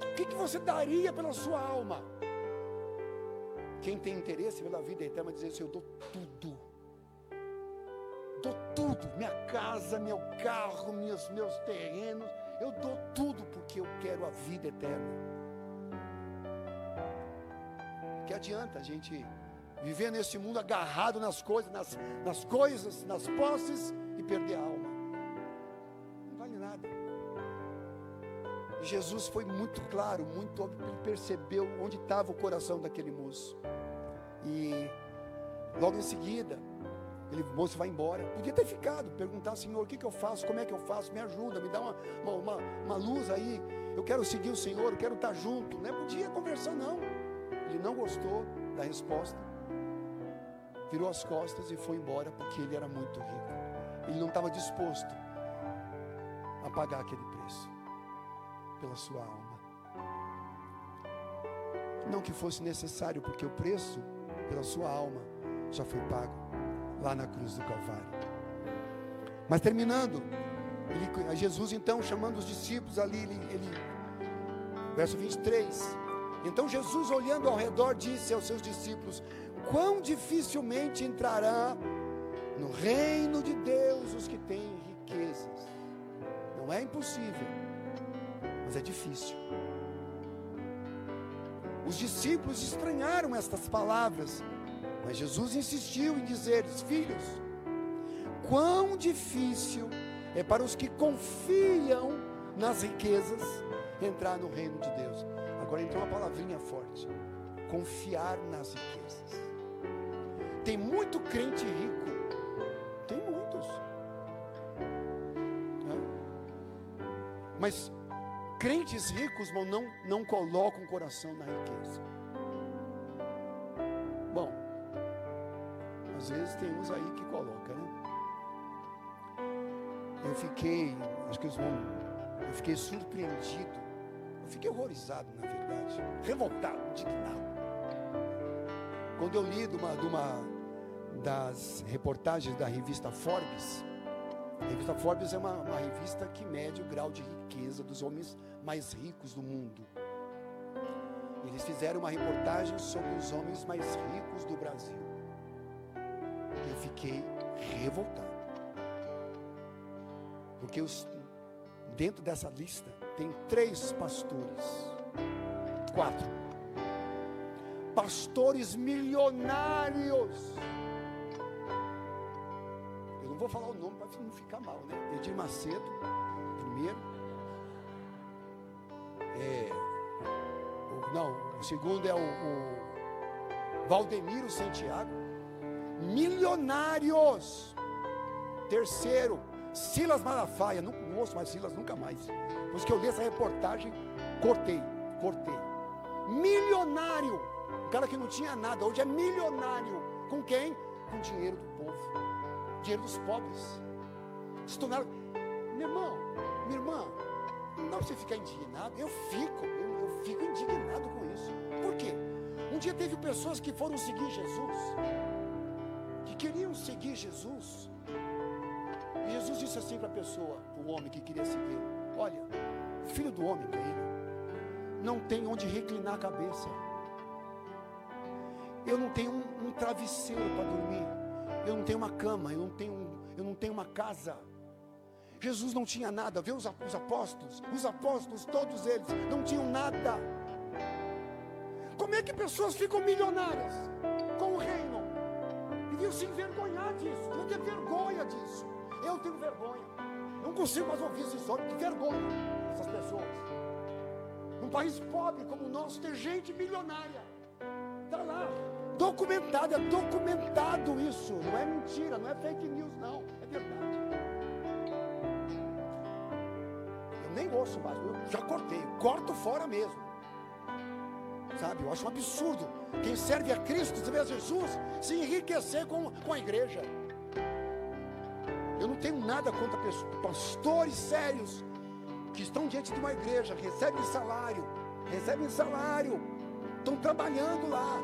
O que você daria pela sua alma? Quem tem interesse pela vida eterna diz assim: eu dou tudo. Dou tudo, minha casa, meu carro, meus terrenos, eu dou tudo porque eu quero a vida eterna. Que adianta a gente viver nesse mundo agarrado nas coisas, nas coisas, nas posses, e perder a alma? Não vale nada. E Jesus foi muito claro, muito óbvio, ele percebeu onde estava o coração daquele moço. E logo em seguida, o moço vai embora. Podia ter ficado, perguntar: Senhor, o que eu faço? Como é que eu faço? Me ajuda, me dá uma luz aí. Eu quero seguir o Senhor, eu quero estar junto. Não podia conversar, não. Ele não gostou da resposta, virou as costas e foi embora, porque ele era muito rico. Ele não estava disposto a pagar aquele preço pela sua alma. Não que fosse necessário, porque o preço pela sua alma já foi pago lá na cruz do Calvário. Mas terminando, Jesus então, chamando os discípulos ali, verso 23, Então Jesus, olhando ao redor, disse aos seus discípulos: quão dificilmente entrará no reino de Deus os que têm riquezas. Não é impossível, mas é difícil. Os discípulos estranharam estas palavras, mas Jesus insistiu em dizer-lhes: filhos, quão difícil é para os que confiam nas riquezas entrar no reino de Deus. Agora entrou uma palavrinha forte: confiar nas riquezas. Tem muito crente rico, tem muitos, mas crentes ricos, irmão, não colocam o coração na riqueza. Bom, às vezes tem uns aí que colocam, né? Eu fiquei surpreendido, eu fiquei horrorizado, na verdade, revoltado, indignado, quando eu li de uma das reportagens da revista Forbes. A revista Forbes é uma revista que mede o grau de riqueza dos homens mais ricos do mundo. Eles fizeram uma reportagem sobre os homens mais ricos do Brasil. Eu fiquei revoltado, porque dentro dessa lista tem 3 pastores, 4 pastores milionários. Eu não vou falar o nome para não ficar mal, né? Edir Macedo, primeiro. O segundo é o Valdemiro Santiago, milionários. Terceiro, Silas Malafaia, não ouço mais Silas nunca mais. Pois que eu li essa reportagem, cortei. Milionário, um cara que não tinha nada, hoje é milionário. Com quem? Com dinheiro do povo, dinheiro dos pobres. Se tornaram, meu irmão, minha irmã, não dá para você ficar indignado. Eu fico indignado com isso. Por quê? Um dia teve pessoas que foram seguir Jesus, que queriam seguir Jesus, e Jesus disse assim para a pessoa, o homem que queria seguir: olha, filho do homem caído, não tem onde reclinar a cabeça. Eu não tenho um travesseiro para dormir. Eu não tenho uma cama. Eu não tenho uma casa. Jesus não tinha nada. Vê os apóstolos. Os apóstolos, todos eles, não tinham nada. Como é que pessoas ficam milionárias com o reino? Deviam se envergonhar disso. Não ter vergonha disso. Eu tenho vergonha. Não consigo mais ouvir essa história. Que vergonha essas pessoas. Num país pobre como o nosso, ter gente milionária. Está lá, documentado, é documentado isso. Não é mentira, não é fake news, não. É verdade. Eu nem ouço mais, eu já cortei, corto fora mesmo. Sabe, eu acho um absurdo quem serve a Cristo, serve a Jesus, se enriquecer com a igreja. Eu não tenho nada contra pastores sérios que estão diante de uma igreja, recebem salário, estão trabalhando lá,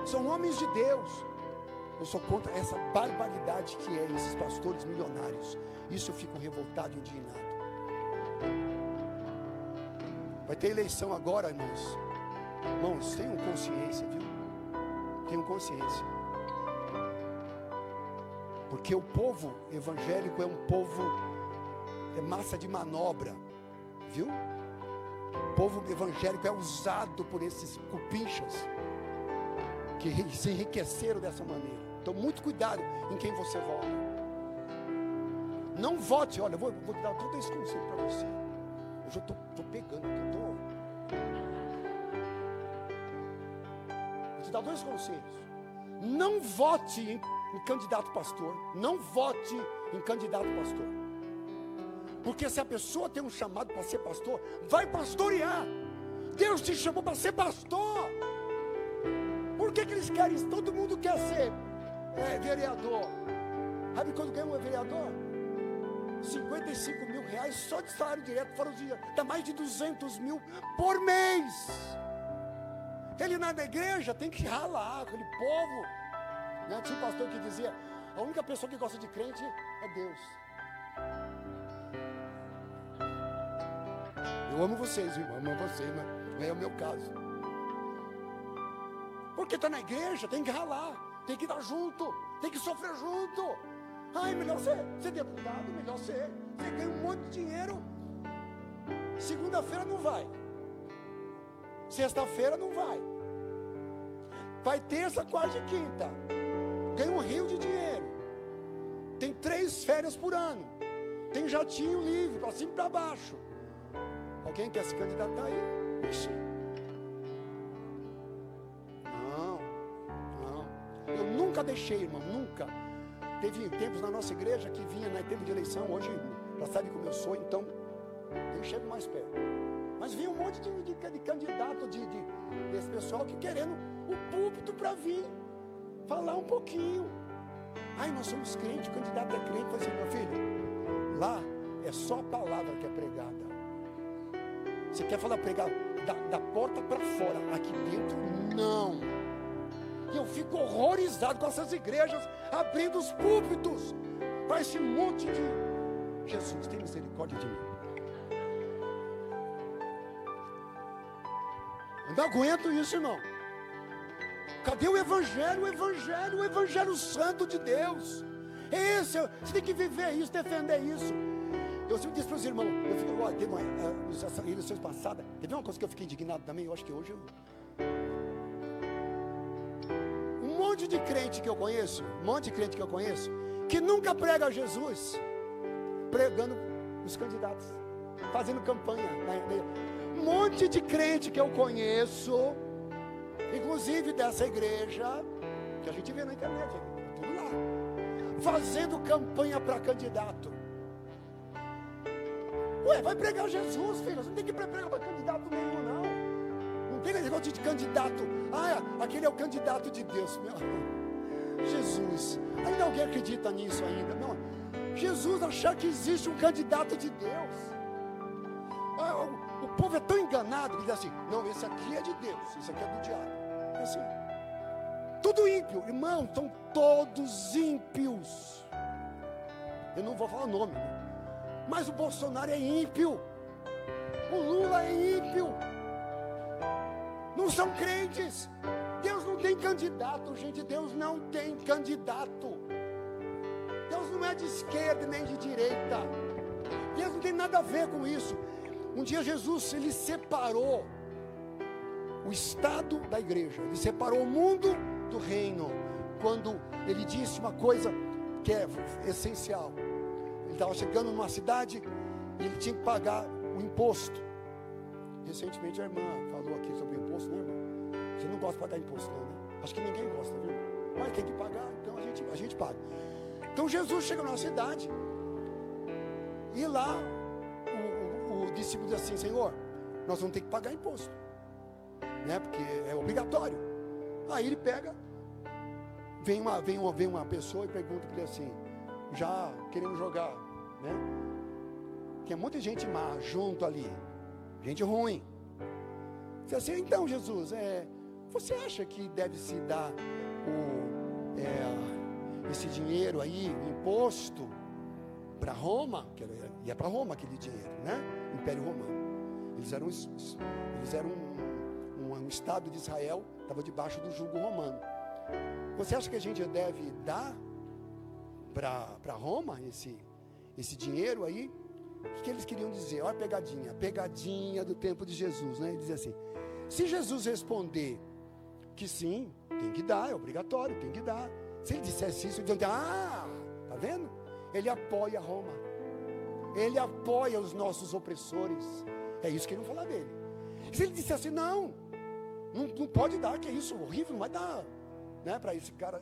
são homens de Deus. Eu sou contra essa barbaridade que é esses pastores milionários. Isso eu fico revoltado e indignado. Vai ter eleição agora, irmãos. Irmãos, tenham consciência, viu? Tenham consciência. Porque o povo evangélico é um povo, é massa de manobra, viu? O povo evangélico é usado por esses cupinchas que se enriqueceram dessa maneira. Então, muito cuidado em quem você vota. Não vote, olha, vou dar todo esse conselho para você. Hoje eu estou pegando aqui, Vou te dar 2 conselhos. Não vote em candidato pastor. Não vote em candidato pastor. Porque se a pessoa tem um chamado para ser pastor, vai pastorear. Deus te chamou para ser pastor. Por que eles querem isso? Todo mundo quer ser vereador. Sabe quando ganha um vereador? 55 mil reais só de salário direto, fora os dias. Dá mais de 200 mil por mês. Ele na igreja tem que ralar aquele povo, né? Tinha um pastor que dizia: a única pessoa que gosta de crente é Deus. Eu amo vocês, irmão, amo vocês, mas não é o meu caso. Porque está na igreja, tem que ralar, tem que estar junto, tem que sofrer junto. Ai, melhor ser deputado, melhor ser. Você ganha um monte de dinheiro. Segunda-feira não vai. Sexta-feira não vai. Vai terça, quarta e quinta. Ganha um rio de dinheiro. Tem 3 férias por ano. Tem jatinho livre, para cima e para baixo. Alguém quer se candidatar aí? Ixi. Não. Eu nunca deixei, irmão, nunca. Teve tempos na nossa igreja que vinha na tempo de eleição. Hoje, já sabe como eu sou, então eu chego mais perto. Mas vinha um monte de candidato desse pessoal que querendo o púlpito para vir falar um pouquinho. Ai, nós somos crentes, o candidato é crente. Eu falei assim, meu filho, lá é só a palavra que é pregada. Você quer falar pregar da porta para fora, aqui dentro, não. E eu fico horrorizado com essas igrejas abrindo os púlpitos para esse monte de... Jesus, tem misericórdia de mim. Eu não aguento isso, irmão. Cadê o evangelho? O evangelho santo de Deus. Esse, você tem que viver isso, defender isso. Eu sempre disse para os irmãos, eu fico, teve uma eleições passadas, teve uma coisa que eu fiquei indignado também, eu acho que hoje um monte de crente que eu conheço, que nunca prega Jesus, pregando os candidatos, fazendo campanha. Um monte de crente que eu conheço, inclusive dessa igreja, que a gente vê na internet, tudo lá, fazendo campanha para candidato. Ué, vai pregar Jesus, filho, você não tem que pregar para candidato nenhum, não. Não tem negócio de candidato. Ah, aquele é o candidato de Deus, meu. Jesus, ainda alguém acredita nisso ainda? Não. Jesus achar que existe um candidato de Deus. O povo é tão enganado que diz assim, não, esse aqui é de Deus, esse aqui é do diabo. É assim. Tudo ímpio, irmão, são todos ímpios. Eu não vou falar o nome, né? Mas o Bolsonaro é ímpio. O Lula é ímpio. Não são crentes. Deus não tem candidato, gente. Deus não tem candidato. Deus não é de esquerda nem de direita. Deus não tem nada a ver com isso. Um dia Jesus, ele separou o estado da igreja. Ele separou o mundo do reino. Quando ele disse uma coisa que é essencial. Ele estava chegando numa cidade e ele tinha que pagar o imposto. Recentemente a irmã falou aqui sobre o imposto, né, irmã? Você não gosta de pagar imposto, não, né? Acho que ninguém gosta, viu? Mas tem que pagar, então a gente paga. Então Jesus chega numa cidade e lá o discípulo diz assim, Senhor, nós vamos ter que pagar imposto, né? Porque é obrigatório. Aí ele pega, vem uma pessoa e pergunta para ele assim, já querendo jogar, né? Tem muita gente má junto ali, gente ruim. Diz assim, então Jesus, você acha que deve se dar esse dinheiro aí, o imposto, para Roma? Que ia para Roma aquele dinheiro, né? Império Romano. Eles eram um estado de Israel, estava debaixo do jugo romano. Você acha que a gente deve dar para Roma esse dinheiro aí? O que eles queriam dizer? Olha a pegadinha do tempo de Jesus, né? Ele dizia assim, se Jesus responder que sim, tem que dar, é obrigatório, tem que dar. Se ele dissesse isso, eles iam dizer, tá vendo? Ele apoia Roma, ele apoia os nossos opressores. É isso que eles vão falar dele. Se ele dissesse não pode dar, que é isso, horrível, não vai dar, né, para esse cara,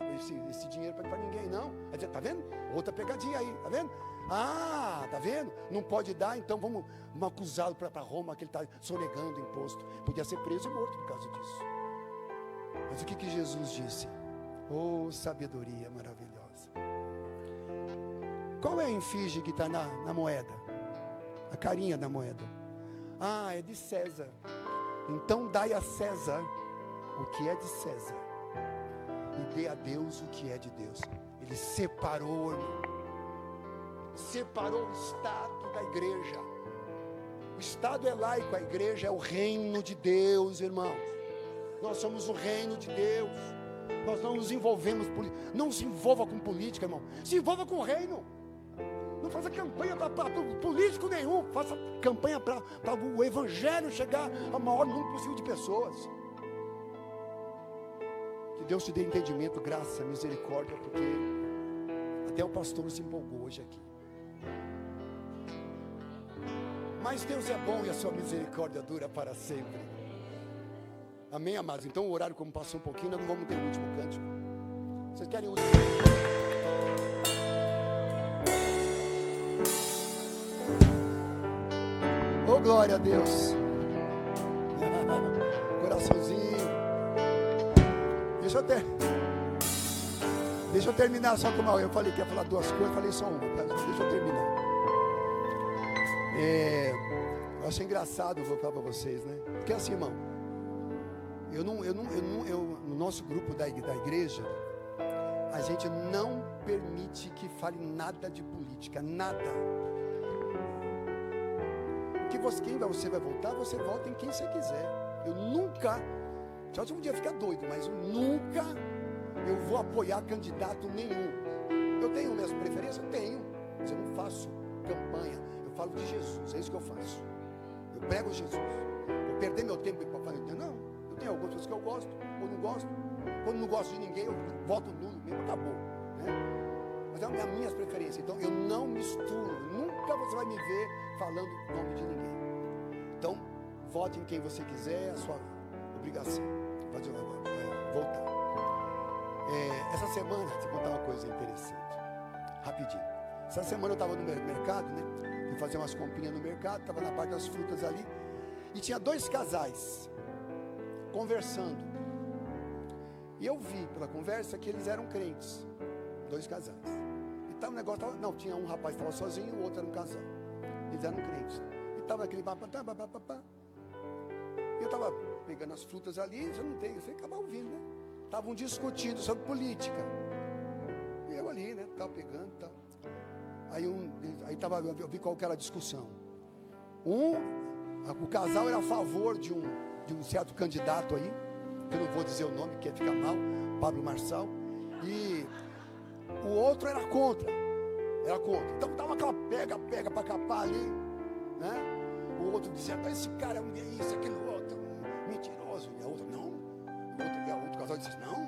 esse dinheiro para ninguém, não. Vai dizer, tá vendo? Outra pegadinha aí, tá vendo? Tá vendo? Não pode dar, então vamos acusá-lo para Roma, que ele está sonegando imposto. Podia ser preso e morto por causa disso. Mas o que Jesus disse? Oh, sabedoria maravilhosa. Qual é a efígie que está na moeda? A carinha da moeda. É de César. Então dai a César o que é de César e dê a Deus o que é de Deus. Ele separou, irmão. Separou o Estado da igreja. O Estado é laico, a igreja é o reino de Deus, irmãos. Nós somos o reino de Deus. Nós não nos envolvemos, não se envolva com política, irmão. Se envolva com o reino. Não faça campanha para político nenhum. Faça campanha para o evangelho chegar ao maior número possível de pessoas. Que Deus te dê entendimento, graça, misericórdia, porque até o pastor se empolgou hoje aqui. Mas Deus é bom e a sua misericórdia dura para sempre. Amém, amados? Então o horário, como passou um pouquinho, nós não vamos ter o último cântico. Vocês querem o último? Oh, glória a Deus. Coraçãozinho. Deixa eu terminar só com uma. Eu falei que ia falar duas coisas, falei só uma, tá? Deixa eu terminar. Eu acho engraçado, vou falar para vocês, né? Porque assim, irmão, no nosso grupo da igreja, a gente não permite que fale nada de política, nada. Quem você vai votar, você vota em quem você quiser. Eu nunca, já um dia ficar doido, mas eu vou apoiar candidato nenhum. Eu tenho minhas preferências? Eu tenho, mas eu não faço campanha. Eu falo de Jesus, é isso que eu faço. Eu prego Jesus. Eu perder meu tempo para falar, não. Eu tenho algumas coisas que eu gosto, ou não gosto. Quando não gosto de ninguém, eu voto nulo mesmo, acabou, né? Mas é as minhas preferências. Então eu não misturo. Nunca você vai me ver falando o nome de ninguém. Então, vote em quem você quiser, é a sua obrigação. Pode voltar. Essa semana, vou te contar uma coisa interessante, rapidinho. Essa semana eu estava no mercado, né? Fui fazer umas comprinhas no mercado, estava na parte das frutas ali, e tinha 2 casais conversando. E eu vi pela conversa que eles eram crentes, 2 casais. E tal, o negócio não, tinha um rapaz que estava sozinho, o outro era um casal. Eles eram crentes. E estava aquele e eu estava pegando as frutas ali, você acaba ouvindo, né? Estavam discutindo sobre política. E eu ali, né? Estava pegando e tal. Eu vi qual que era a discussão. O casal era a favor de um certo candidato aí, que eu não vou dizer o nome, que ia ficar mal, Pablo Marçal. E o outro era contra. Então estava aquela pega para capar ali, né? O outro dizia, esse cara é isso, aquele outro, mentiroso. E a outra, não. E o outro casal disse, não,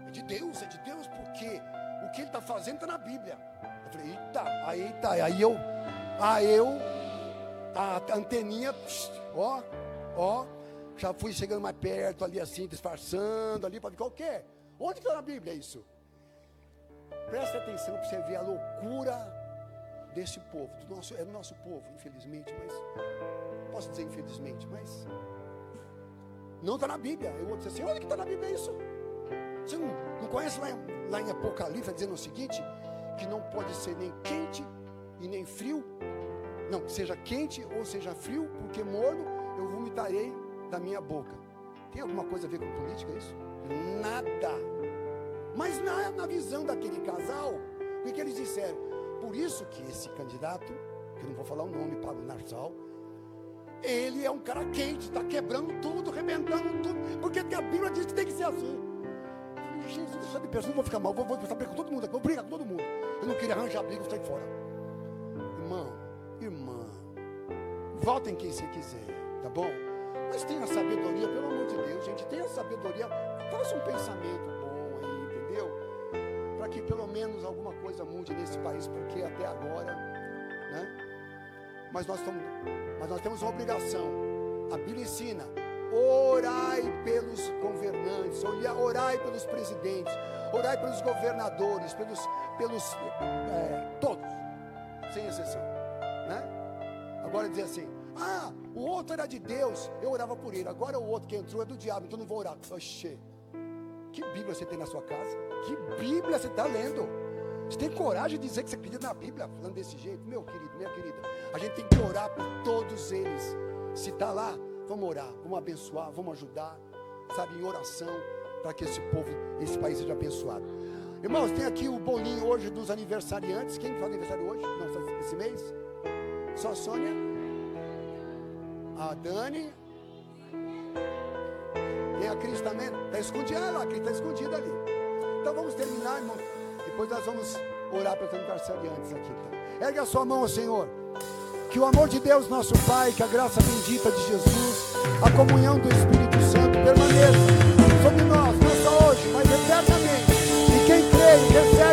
é de Deus, porque o que ele está fazendo está na Bíblia. Eu falei, eita, aí a anteninha, já fui chegando mais perto ali assim, disfarçando ali, para ver qual que é. Onde está na Bíblia isso? Preste atenção para você ver a loucura desse povo, é do nosso povo, infelizmente, mas, posso dizer infelizmente, mas não está na Bíblia. Eu vou dizer assim, onde que está na Bíblia isso? Você não conhece lá em Apocalipse, dizendo o seguinte, que não pode ser nem quente e nem frio, não, seja quente ou seja frio, porque morno eu vomitarei da minha boca. Tem alguma coisa a ver com política isso? Nada. Mas na visão daquele casal, o que eles disseram? Por isso que esse candidato, que eu não vou falar o nome, Pablo Marçal, ele é um cara quente, está quebrando tudo, arrebentando tudo, porque a Bíblia diz que tem que ser assim. Jesus, deixa de pessoa, não vou ficar mal, vou brigar com todo mundo, vou brigar com todo mundo. Eu não queria arranjar briga, vou sair fora. Irmã, vote em quem você quiser, tá bom? Mas tenha sabedoria, pelo amor de Deus, gente, tenha sabedoria, faça um pensamento bom aí, entendeu? Para que pelo menos alguma coisa mude nesse país, porque até agora, né? Mas nós temos uma obrigação. A Bíblia ensina: orai pelos governantes, orai pelos presidentes, orai pelos governadores, pelos todos, sem exceção, né? Agora dizer assim, o outro era de Deus, eu orava por ele, agora o outro que entrou é do diabo, então não vou orar. Oxê, que Bíblia você tem na sua casa? Que Bíblia você está lendo? Você tem coragem de dizer que você acredita na Bíblia, falando desse jeito? Meu querido, minha querida, a gente tem que orar por todos eles. Se está lá, vamos orar, vamos abençoar, vamos ajudar, sabe, em oração, para que esse povo, esse país seja abençoado. Irmãos, tem aqui o bolinho hoje dos aniversariantes. Quem faz aniversário hoje? Não, esse mês? Só a Sônia, a Dani, Tem a Cris também? Está escondida lá, a Cris está escondida ali. Então vamos terminar, irmão. Depois nós vamos orar para os aniversariantes aqui. Tá? Ergue a sua mão ao Senhor. Que o amor de Deus, nosso Pai, que a graça bendita de Jesus, a comunhão do Espírito Santo permaneça sobre nós, não só hoje, mas eternamente. E quem crê e recebe